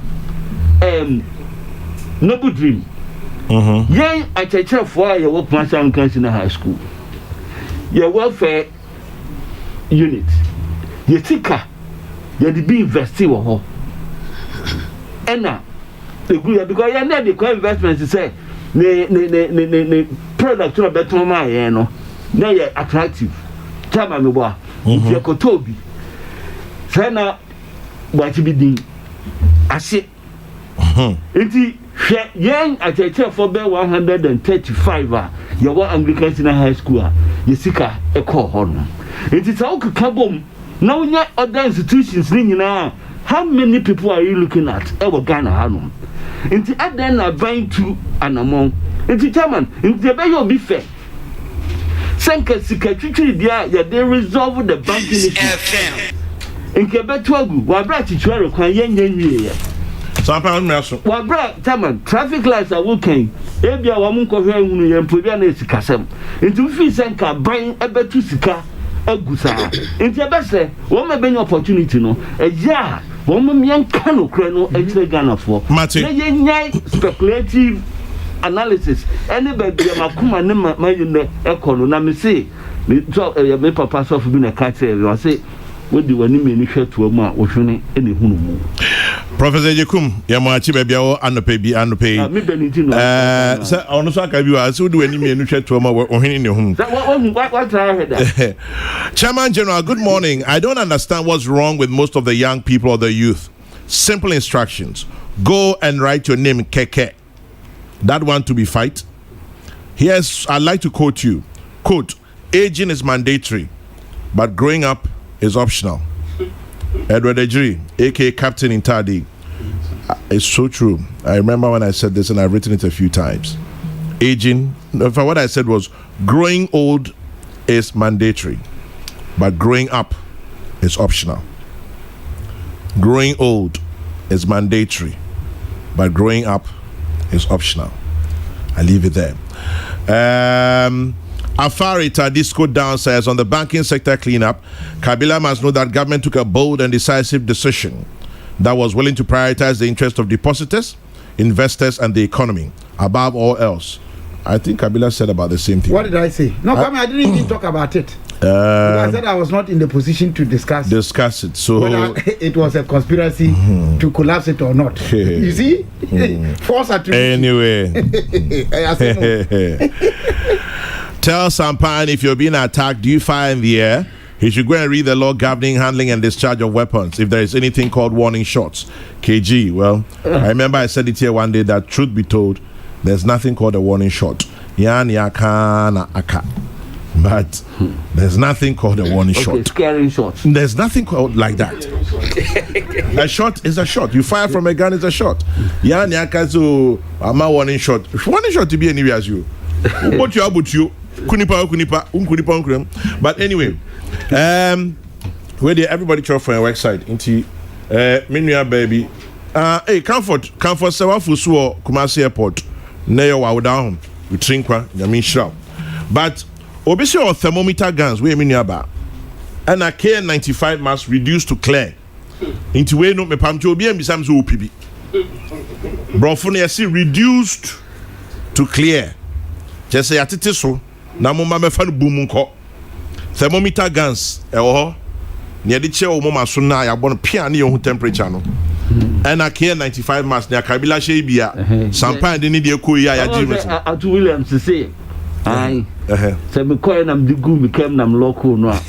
Noble Dream yen a church for your work National Council High School your welfare unit your tika you dey be investing wo ho ena because you need the investment say ne product to better ma ye no na ye attractive chama me bo a ye kotobi say na wachi bi din ase enti hwe yen acheche for be 135 a ye wa Anglican Senior High School a ye sika e call ho no enti sa okaka bom na unya other institutions ni nyina how many people are you looking at e wo Ghana hanom Inti aden na buying to anamon. Inti chairman, inti be yo be fair. Senka sika twitwi dia ya dey resolve the banking issue. Inke beto agu, wa bra titware kwan yenyenwie ya. Sampa on me so. Wa bra chairman, traffic lights are working. Ebia wa mun ko hwe hunu ye mpobia na esikasem. Inti fi senka ban ebetu sika agu saa. Inti be se, wo me be opportunity no. Eja one young cano crano and Ghana for speculative analysis. Anybody, Makuma, my econo, Nami say, me papa so for being a cat. I say, what do you mean to a man or any who? Professor Jekum, Yamachi Babio, and the baby and the pay. Sir, on the sack of you, I do any man to a man or in your home. Chairman General, good morning. I don't understand what's wrong with most of the young people or the youth. Simple instructions. Go and write your name, Keke. That one to be fight. Here's, I'd like to quote you. Quote, aging is mandatory, but growing up is optional. Edward Ejiri, aka Captain in Tadi. It's so true. I remember when I said this and I've written it a few times. Aging, what I said was growing old is mandatory, but growing up is optional. Growing old is mandatory, but growing up is optional. I leave it there. Afarita Disco Down says, on the banking sector cleanup, KABILA must know that government took a bold and decisive decision that was willing to prioritize the interest of depositors, investors, and the economy above all else. I think KABILA said about the same thing. What did I say? No, I didn't even talk about it. I said I was not in the position to discuss it. So whether it was a conspiracy to collapse it or not. You see? False attribution. Anyway. I said no. Tell Sampan if you're being attacked, do you fire in the air? He should go and read the law governing handling and discharge of weapons if there is anything called warning shots. KG, well, I remember I said it here one day that, truth be told, there's nothing called a warning shot. But there's nothing called a warning shot. Scaring shots. There's nothing called like that. A shot is a shot. You fire from a gun is a shot. I'm a warning shot. Warning shot to be anywhere as you. What you about you? Kunipa. But anyway, where did everybody try for a website into Minya baby? Hey, comfort sewa fusuo Kumasi Airport. Neyo wa down with Trinkwa, Yamin Shroud. But obviously our thermometer guns we Minya ba. And a KN95 mask reduced to clear. Into way no me pamcho bi ambisam so opibi. Brofo na see reduced to clear. Just say atete so na mo ma me fa no boom nko. Thermometer guns near the chair o mama so na ya bon pia na your temperature no. And a KN95 mask na KABILA she bia sampan de ni de ekoyi ya jimet. At Williams to say ai se me koy nam di gu mi kem nam loko no a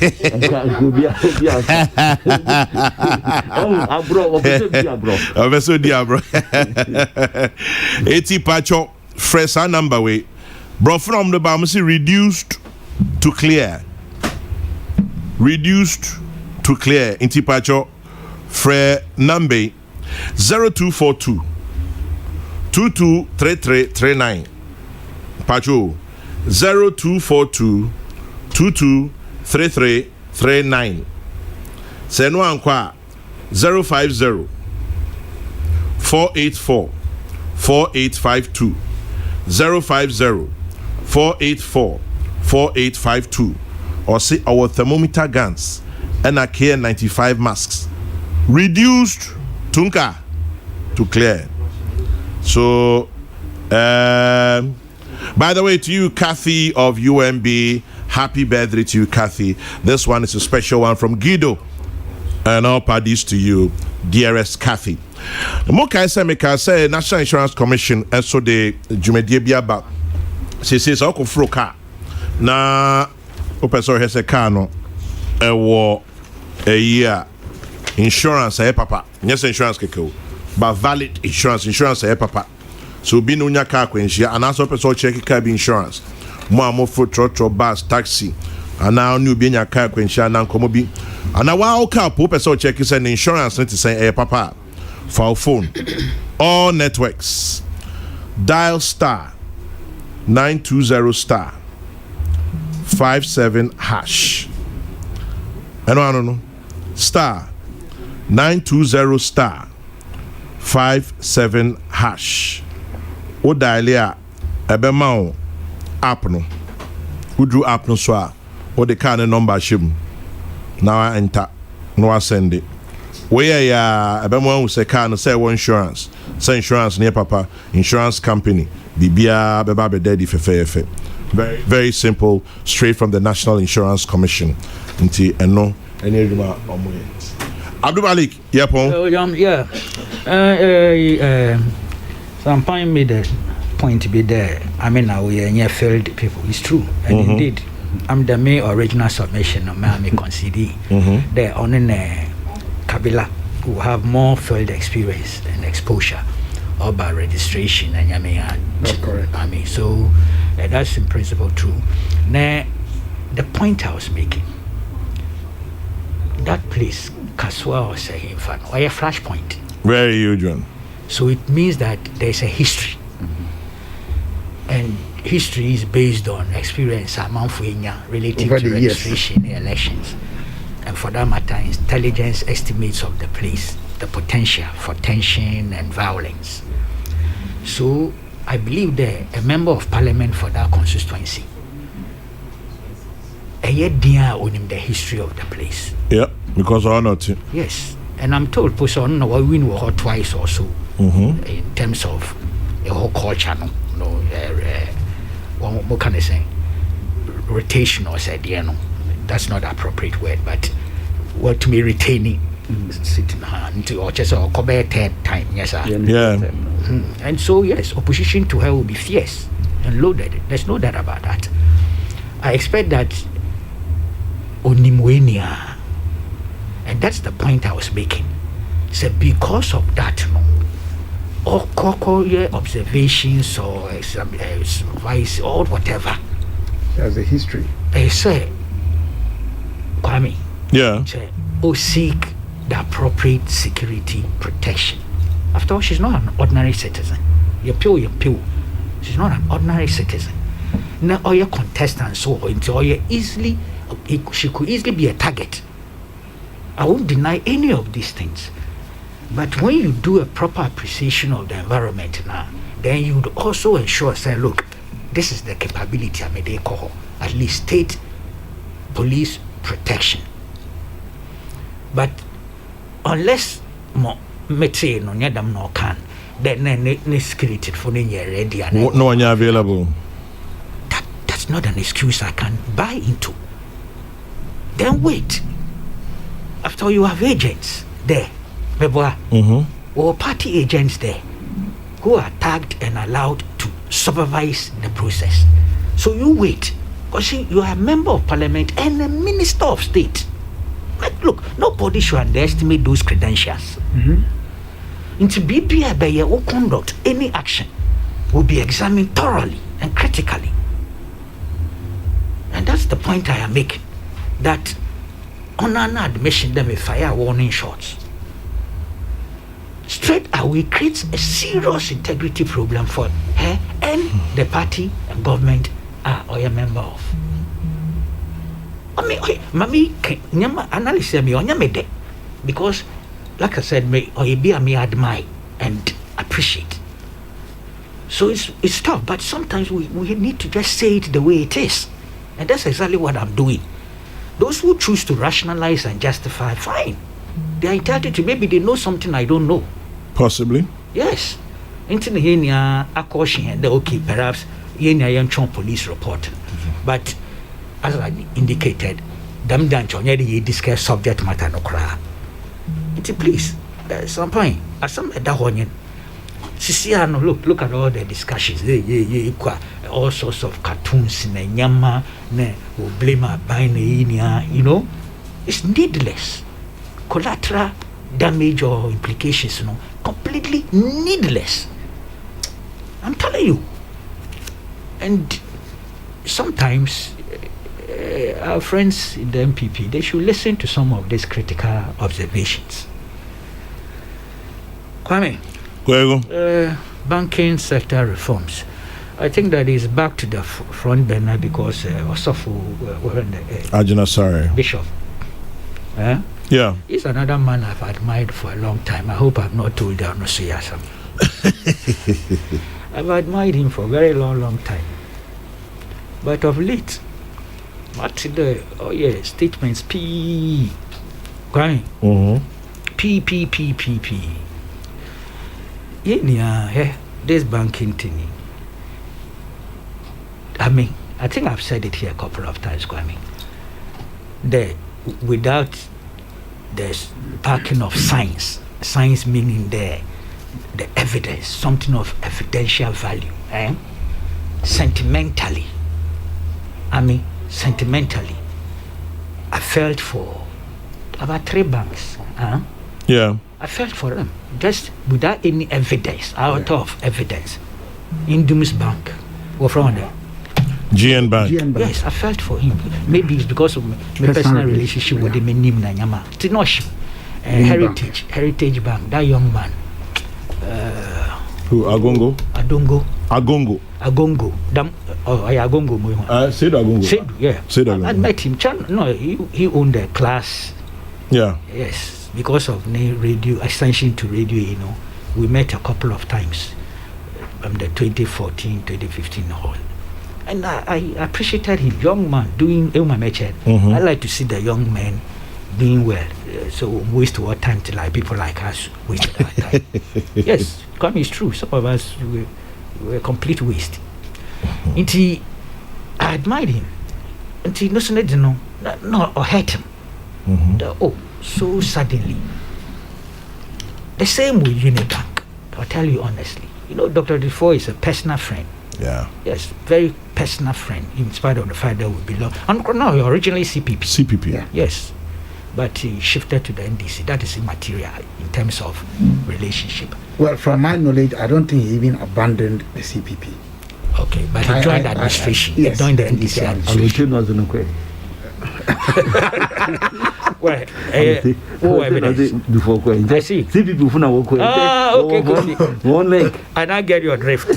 go bia abro obeso dia bro 80 pacho fresh number way bro from the bam reduced to clear inti pacho fre number 0242 223339 pacho 0242 223339 seno ankwa 050 484 4852 050 484 4852 or see our thermometer guns and a KN95 masks reduced to clear. So by the way, to you, Kathy of UMB, happy birthday to you, Kathy. This one is a special one from Guido and all parties to you, dearest Kathy. Moka say National Insurance Commission and so the Jumedie Biaba. She says, Uncle Froka. Na Opeso has a cano a war a year insurance papa. Yes, insurance keko. But valid insurance papa. So be no nya car kwenshia and also person check car insurance. Mo for trotro bus taxi. And now new be nya car kwenshia na nkomo bi. And now wa car po person check is an insurance to say papa for phone. All networks. Dial star 920 star 57 hash. I don't know. Star 920 star 57 hash. O dial ya ebe ma app no. Who drew app no so a o the kind of number shim. Now I enter. No I send it. Where ya ebe mo say car no say insurance. Say insurance near papa insurance company. Bibia beba be daddy fefe. Very very simple, straight from the National Insurance Commission. Nti eno any ruma omoye. Abdul Malik, yapon. Sampan made a point to be there. I mean, now we are failed people. It's true, and indeed, I'm the main original submission of Miami concede. There on KABILA who have more field experience and exposure about registration and that's correct. I mean, so that's in principle true. Now, the point I was making, that place, Kaswa was saying, or a flashpoint. Very huge one. So it means that there's a history. And history is based on experience relative to registration in elections. And for that matter, intelligence estimates of the place, the potential for tension and violence. So I believe a member of parliament for that constituency, a year dear on the history of the place. Yeah, because I not. Yes, and I'm told person no win twice or so in terms of a whole culture. No, what can I say? Rotation or said, that's not the appropriate word, but what to me retaining sitting hand or just a third time, yes, sir. Yeah. And so yes, opposition to her will be fierce and loaded. There's no doubt about that. I expect that Onimwenia, and that's the point I was making. So because of that, or observations or advice or whatever. There's a history. They say, Kwame, Yeah. seek the appropriate security protection. After all, she's not an ordinary citizen. You're pure. She's not an ordinary citizen. Now, all your contestants, so she could easily be a target. I won't deny any of these things. But when you do a proper appreciation of the environment now, then you would also ensure, say, look, this is the capability I may call at least state police protection. But unless say no nyadam no can, then ne security for ready and No one available. That's not an excuse I can buy into. Then wait. After all, you have agents there, or party agents there who are tagged and allowed to supervise the process. So you wait, because you are a member of parliament and a minister of state. Like, look, nobody should underestimate those credentials. Into BPI by your own conduct, any action will be examined thoroughly and critically. And that's the point I am making. That on an admission, them may fire warning shots. Straight away creates a serious integrity problem for her and the party and government or a member of. I mean, Mami, analysis me on your because, like I said, me admire and appreciate. So it's tough, but sometimes we need to just say it the way it is, and that's exactly what I'm doing. Those who choose to rationalize and justify, fine. They are entitled to. Maybe they know something I don't know. Possibly. Yes. Into the a caution and okay, perhaps young police report. But as I indicated, them dance on the discuss subject matter no cry. Please, there's some point. As some at that one, look at all the discussions. All sorts of cartoons, nyama, will blame a BOMFEH, it's needless. Collateral damage or implications, completely needless. I'm telling you. And sometimes our friends in the MPP, they should listen to some of these critical observations. Kwame, Kweku. banking sector reforms. I think that is back to the front burner because Ajina, sorry. Bishop. Yeah. He's another man I've admired for a long time. I hope I've not told you I'm not serious. I've admired him for a very long time. But of late, what's the statements crying. P. Yeah, this banking thing. I mean, I think I've said it here a couple of times, Kwame. Without the backing of science meaning the evidence, something of evidential value, sentimentally, I felt for about 3 banks. Yeah. I felt for them just without any evidence, out of evidence. Indumus Bank, or from there. GN Bank. Yes, I felt for him. Maybe it's because of my personal relationship with him. Heritage Bank, that young man. Who? Agongo. Agongo. Said Agongo. Said Agongo. I met him. No, he owned a class. Yeah. Yes, because of radio extension to radio. We met a couple of times. the 2014-2015 hall. And I appreciated him, young man doing I like to see the young men doing well. So waste our time to like people like us wasted our time. Yes, Kwame, it's true. Some of us were complete waste. Until I admired him. Until no or hurt him. So suddenly. The same with Unibank. I'll tell you honestly. Dr. Defoe is a personal friend. Yeah. Yes, very personal friend, in spite of the fact that we belong. And now you're originally CPP. CPP. Yeah. Yes. But he shifted to the NDC. That is immaterial in terms of relationship. Well, from my knowledge, I don't think he even abandoned the CPP. Okay, but he joined the administration. Yes, he joined the NDC administration. Well, I see. Okay, good. One leg. And I get your drift.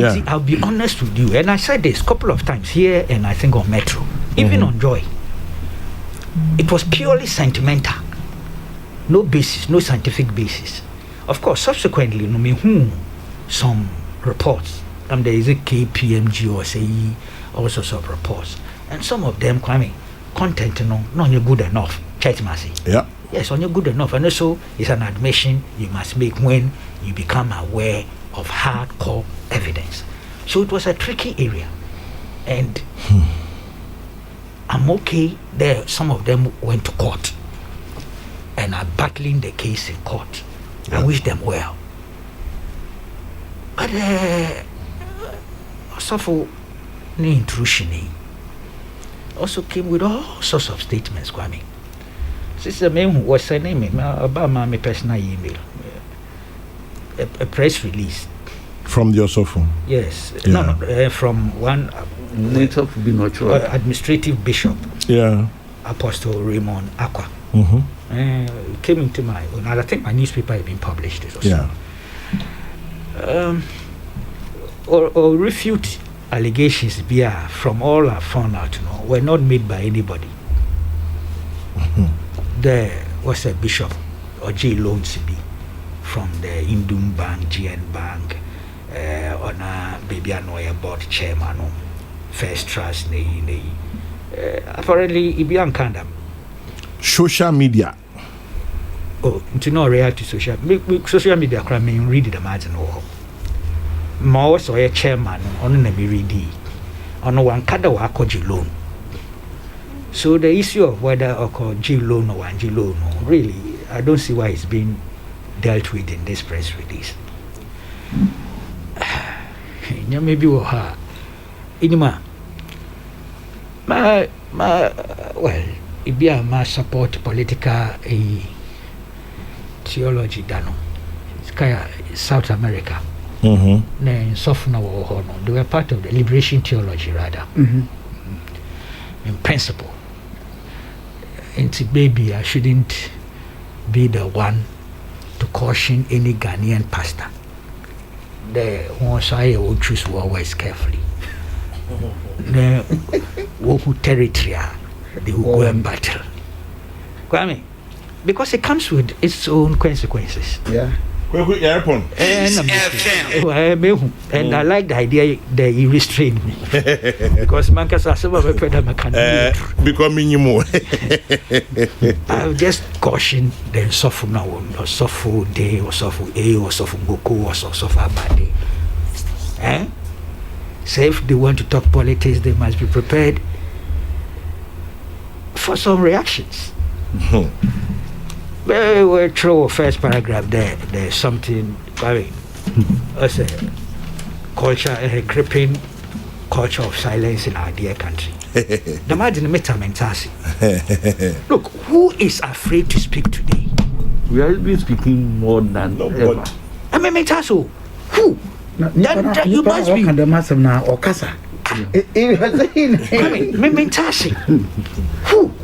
See, I'll be honest with you, and I said this a couple of times here, and I think on Metro, even on Joy. It was purely sentimental, no basis, no scientific basis. Of course, subsequently, some reports. There is a KPMG or say all sorts of reports, and some of them, content, not good enough. Church mercy. Yeah. Yes, on you're good enough, and also it's an admission you must make when you become aware of hardcore evidence. So it was a tricky area, and I'm okay there. Some of them went to court and are battling the case in court. I wish them well. But also the intrusion also came with all sorts of statements, Kwame. Sister Mem was sending me about my personal email, a press release. From your phone? Yes. Yeah. No, from one administrative bishop. Yeah. Apostle Raymond Aqua. Came into my own. I think my newspaper had been published. Yeah. Or refute allegations from all I've found out, were not made by anybody. There was a bishop or J. Lonesby from the Indum Bank, GN Bank, on a baby Anoya board chairman, First Trust, apparently Ibian Kandam. Social media. Oh, to know reality social media crime, read the margin or more so a chairman on the BRD on one kada wakoji loan. So the issue of whether or G loan or 1G loan, really, I don't see why it's being dealt with in this press release. Maybe we'll have Inima. Well, it be a mass support political theology dano. It's kind of South America. They were part of the liberation theology rather. In principle. Into baby, I shouldn't be the one to caution any Ghanaian pastor. The ones I will choose always carefully. The who territory they will go and battle. Kwame, because it comes with its own consequences. Yeah. And I like the idea that you restrained me because man can say some of the can becoming you more. I'll just caution them suffer now or suffer day or suffer A or suffer Goku or suffer bad day. So if they want to talk politics, they must be prepared for some reactions. Well, through first paragraph there's something as a culture, a creeping culture of silence in our dear country. The man in Metamentasi. Look, who is afraid to speak today? We have been speaking more than ever. I mean, Metaso, who? That you must be. Mentasi.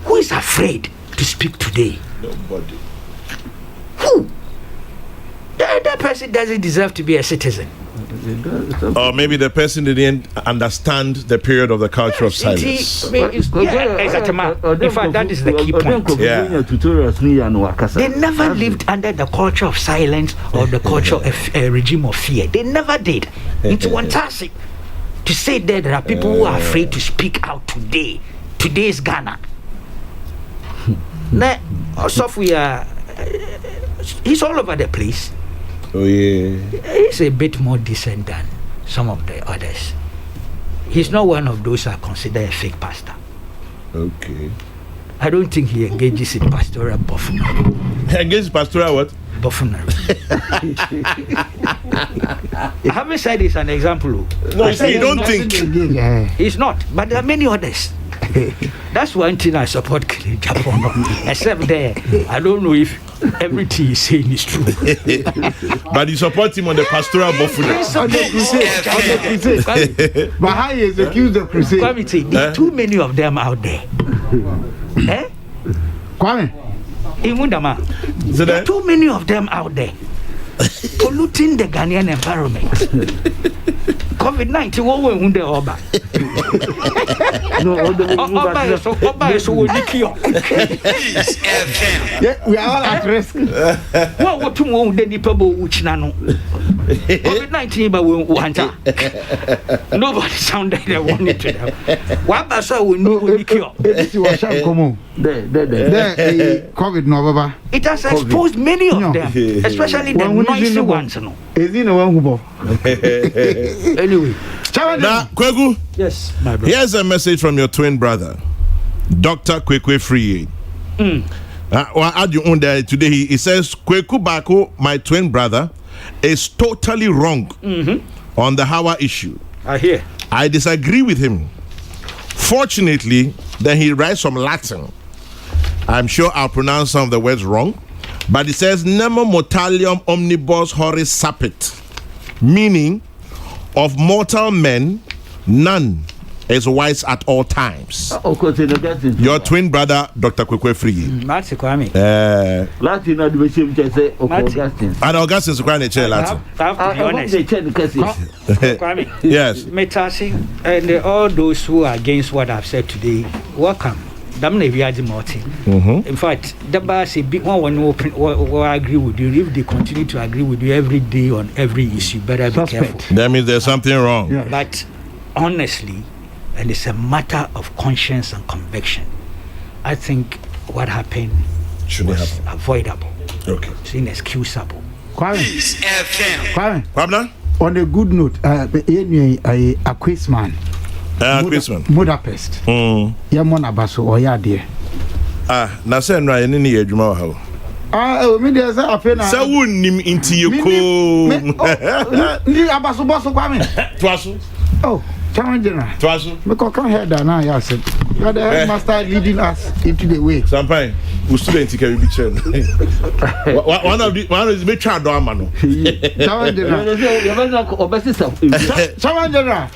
Who is afraid to speak today? Nobody. Who? That person doesn't deserve to be a citizen. Or maybe the person didn't understand the period of the culture of silence. In fact, that is the key point. They never lived under the culture of silence or the culture of a regime of fear. They never did. It's fantastic to say that there are people who are afraid to speak out today. Today's Ghana. Sophia, he's all over the place. Oh yeah. He's a bit more decent than some of the others. He's not one of those who are considered a fake pastor. Okay. I don't think he engages in pastoral buffoonery. Engages pastoral what? Buffoonery. I haven't said it's an example. No, you don't think. He's not, but there are many others. That's one thing I support Japan. Except there, I don't know if everything he's saying is true. But you support him on the pastoral buffoonery. But how he is accused of crusade? There are too many of them out there. Kwame. There are too many of them out there polluting the Ghanaian environment. COVID-19 what we won the Oba. Oba is so weak. We are all at risk. What to won the people which nano. COVID-19 but we want. Nobody sounded they wanted to them. What about so we know we cure. This was sham come COVID no baba. It has exposed many of them, especially the noisy ones. Is he no one who Anyway. Now, Kweku. Yes, my brother. Here's a message from your twin brother, Dr. Kweku Free. Add you on there today. He says, Kweku Baako, my twin brother, is totally wrong on the Hawa issue. I hear. I disagree with him. Fortunately, then he writes some Latin. I'm sure I'll pronounce some of the words wrong. But it says, Nemo mortalium omnibus horis sapit, meaning, of mortal men, none is wise at all times. Your twin brother, Dr. Kweku Free. Marty Kwame. Latin and Augustine's Kwame chair Latin. I have to be honest. Kwame. Yes. Metasi and all those who are against what I've said today, welcome. In fact, the boss one will agree with you. If they continue to agree with you every day on every issue, better be careful. That means there's something wrong. Yeah. But honestly, and it's a matter of conscience and conviction, I think what happened was avoidable. Okay. It's inexcusable. Kwame. Kwame? On a good note, a quiz man. Budapest. Yamon Abaso or Yadia. Nasen Ryan in the Edjuma Ho. Media Afena. So wouldn't him into your co. Abaso Basso Kwame. Twasu. Oh, Challenger. Twasu. Because come here, Dana. I said, you are the headmaster leading us into the way. Sometime, we students can be chair. One of the big child, Domano. Challenger.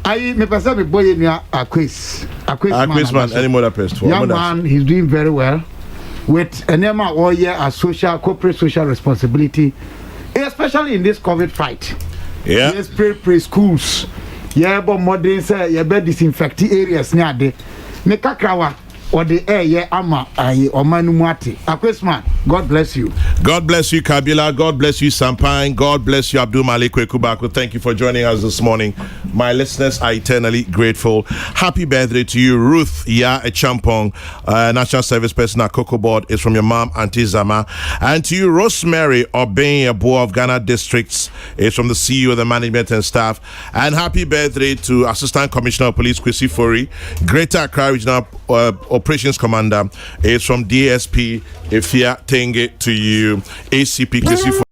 I may pass a boy in a quiz. A quiz man, any more pest. Young man, he's doing very well with an EMA all year as corporate social responsibility, especially in this COVID fight. Yeah. Yes, pre-schools. Yeah, but modern say you better disinfect areas near the Mekakrawa or the air, yeah, ama, or manumati. Akwesman, God bless you. God bless you, KABILA. God bless you, Sampine. God bless you, Abdul Malik Kweku Baako. Thank you for joining us this morning. My listeners are eternally grateful. Happy birthday to you, Ruth Ya Echampong, National Service Person at Cocoa Board. Is from your mom, Auntie Zama. And to you, Rosemary Obeng Abo of Ghana Districts, is from the CEO, the management and staff. And happy birthday to Assistant Commissioner of Police, Kwesi Fori, Greater Accra Regional Operations Commander, is from DSP Efia Tenge to you, ACP Kwesi Fori.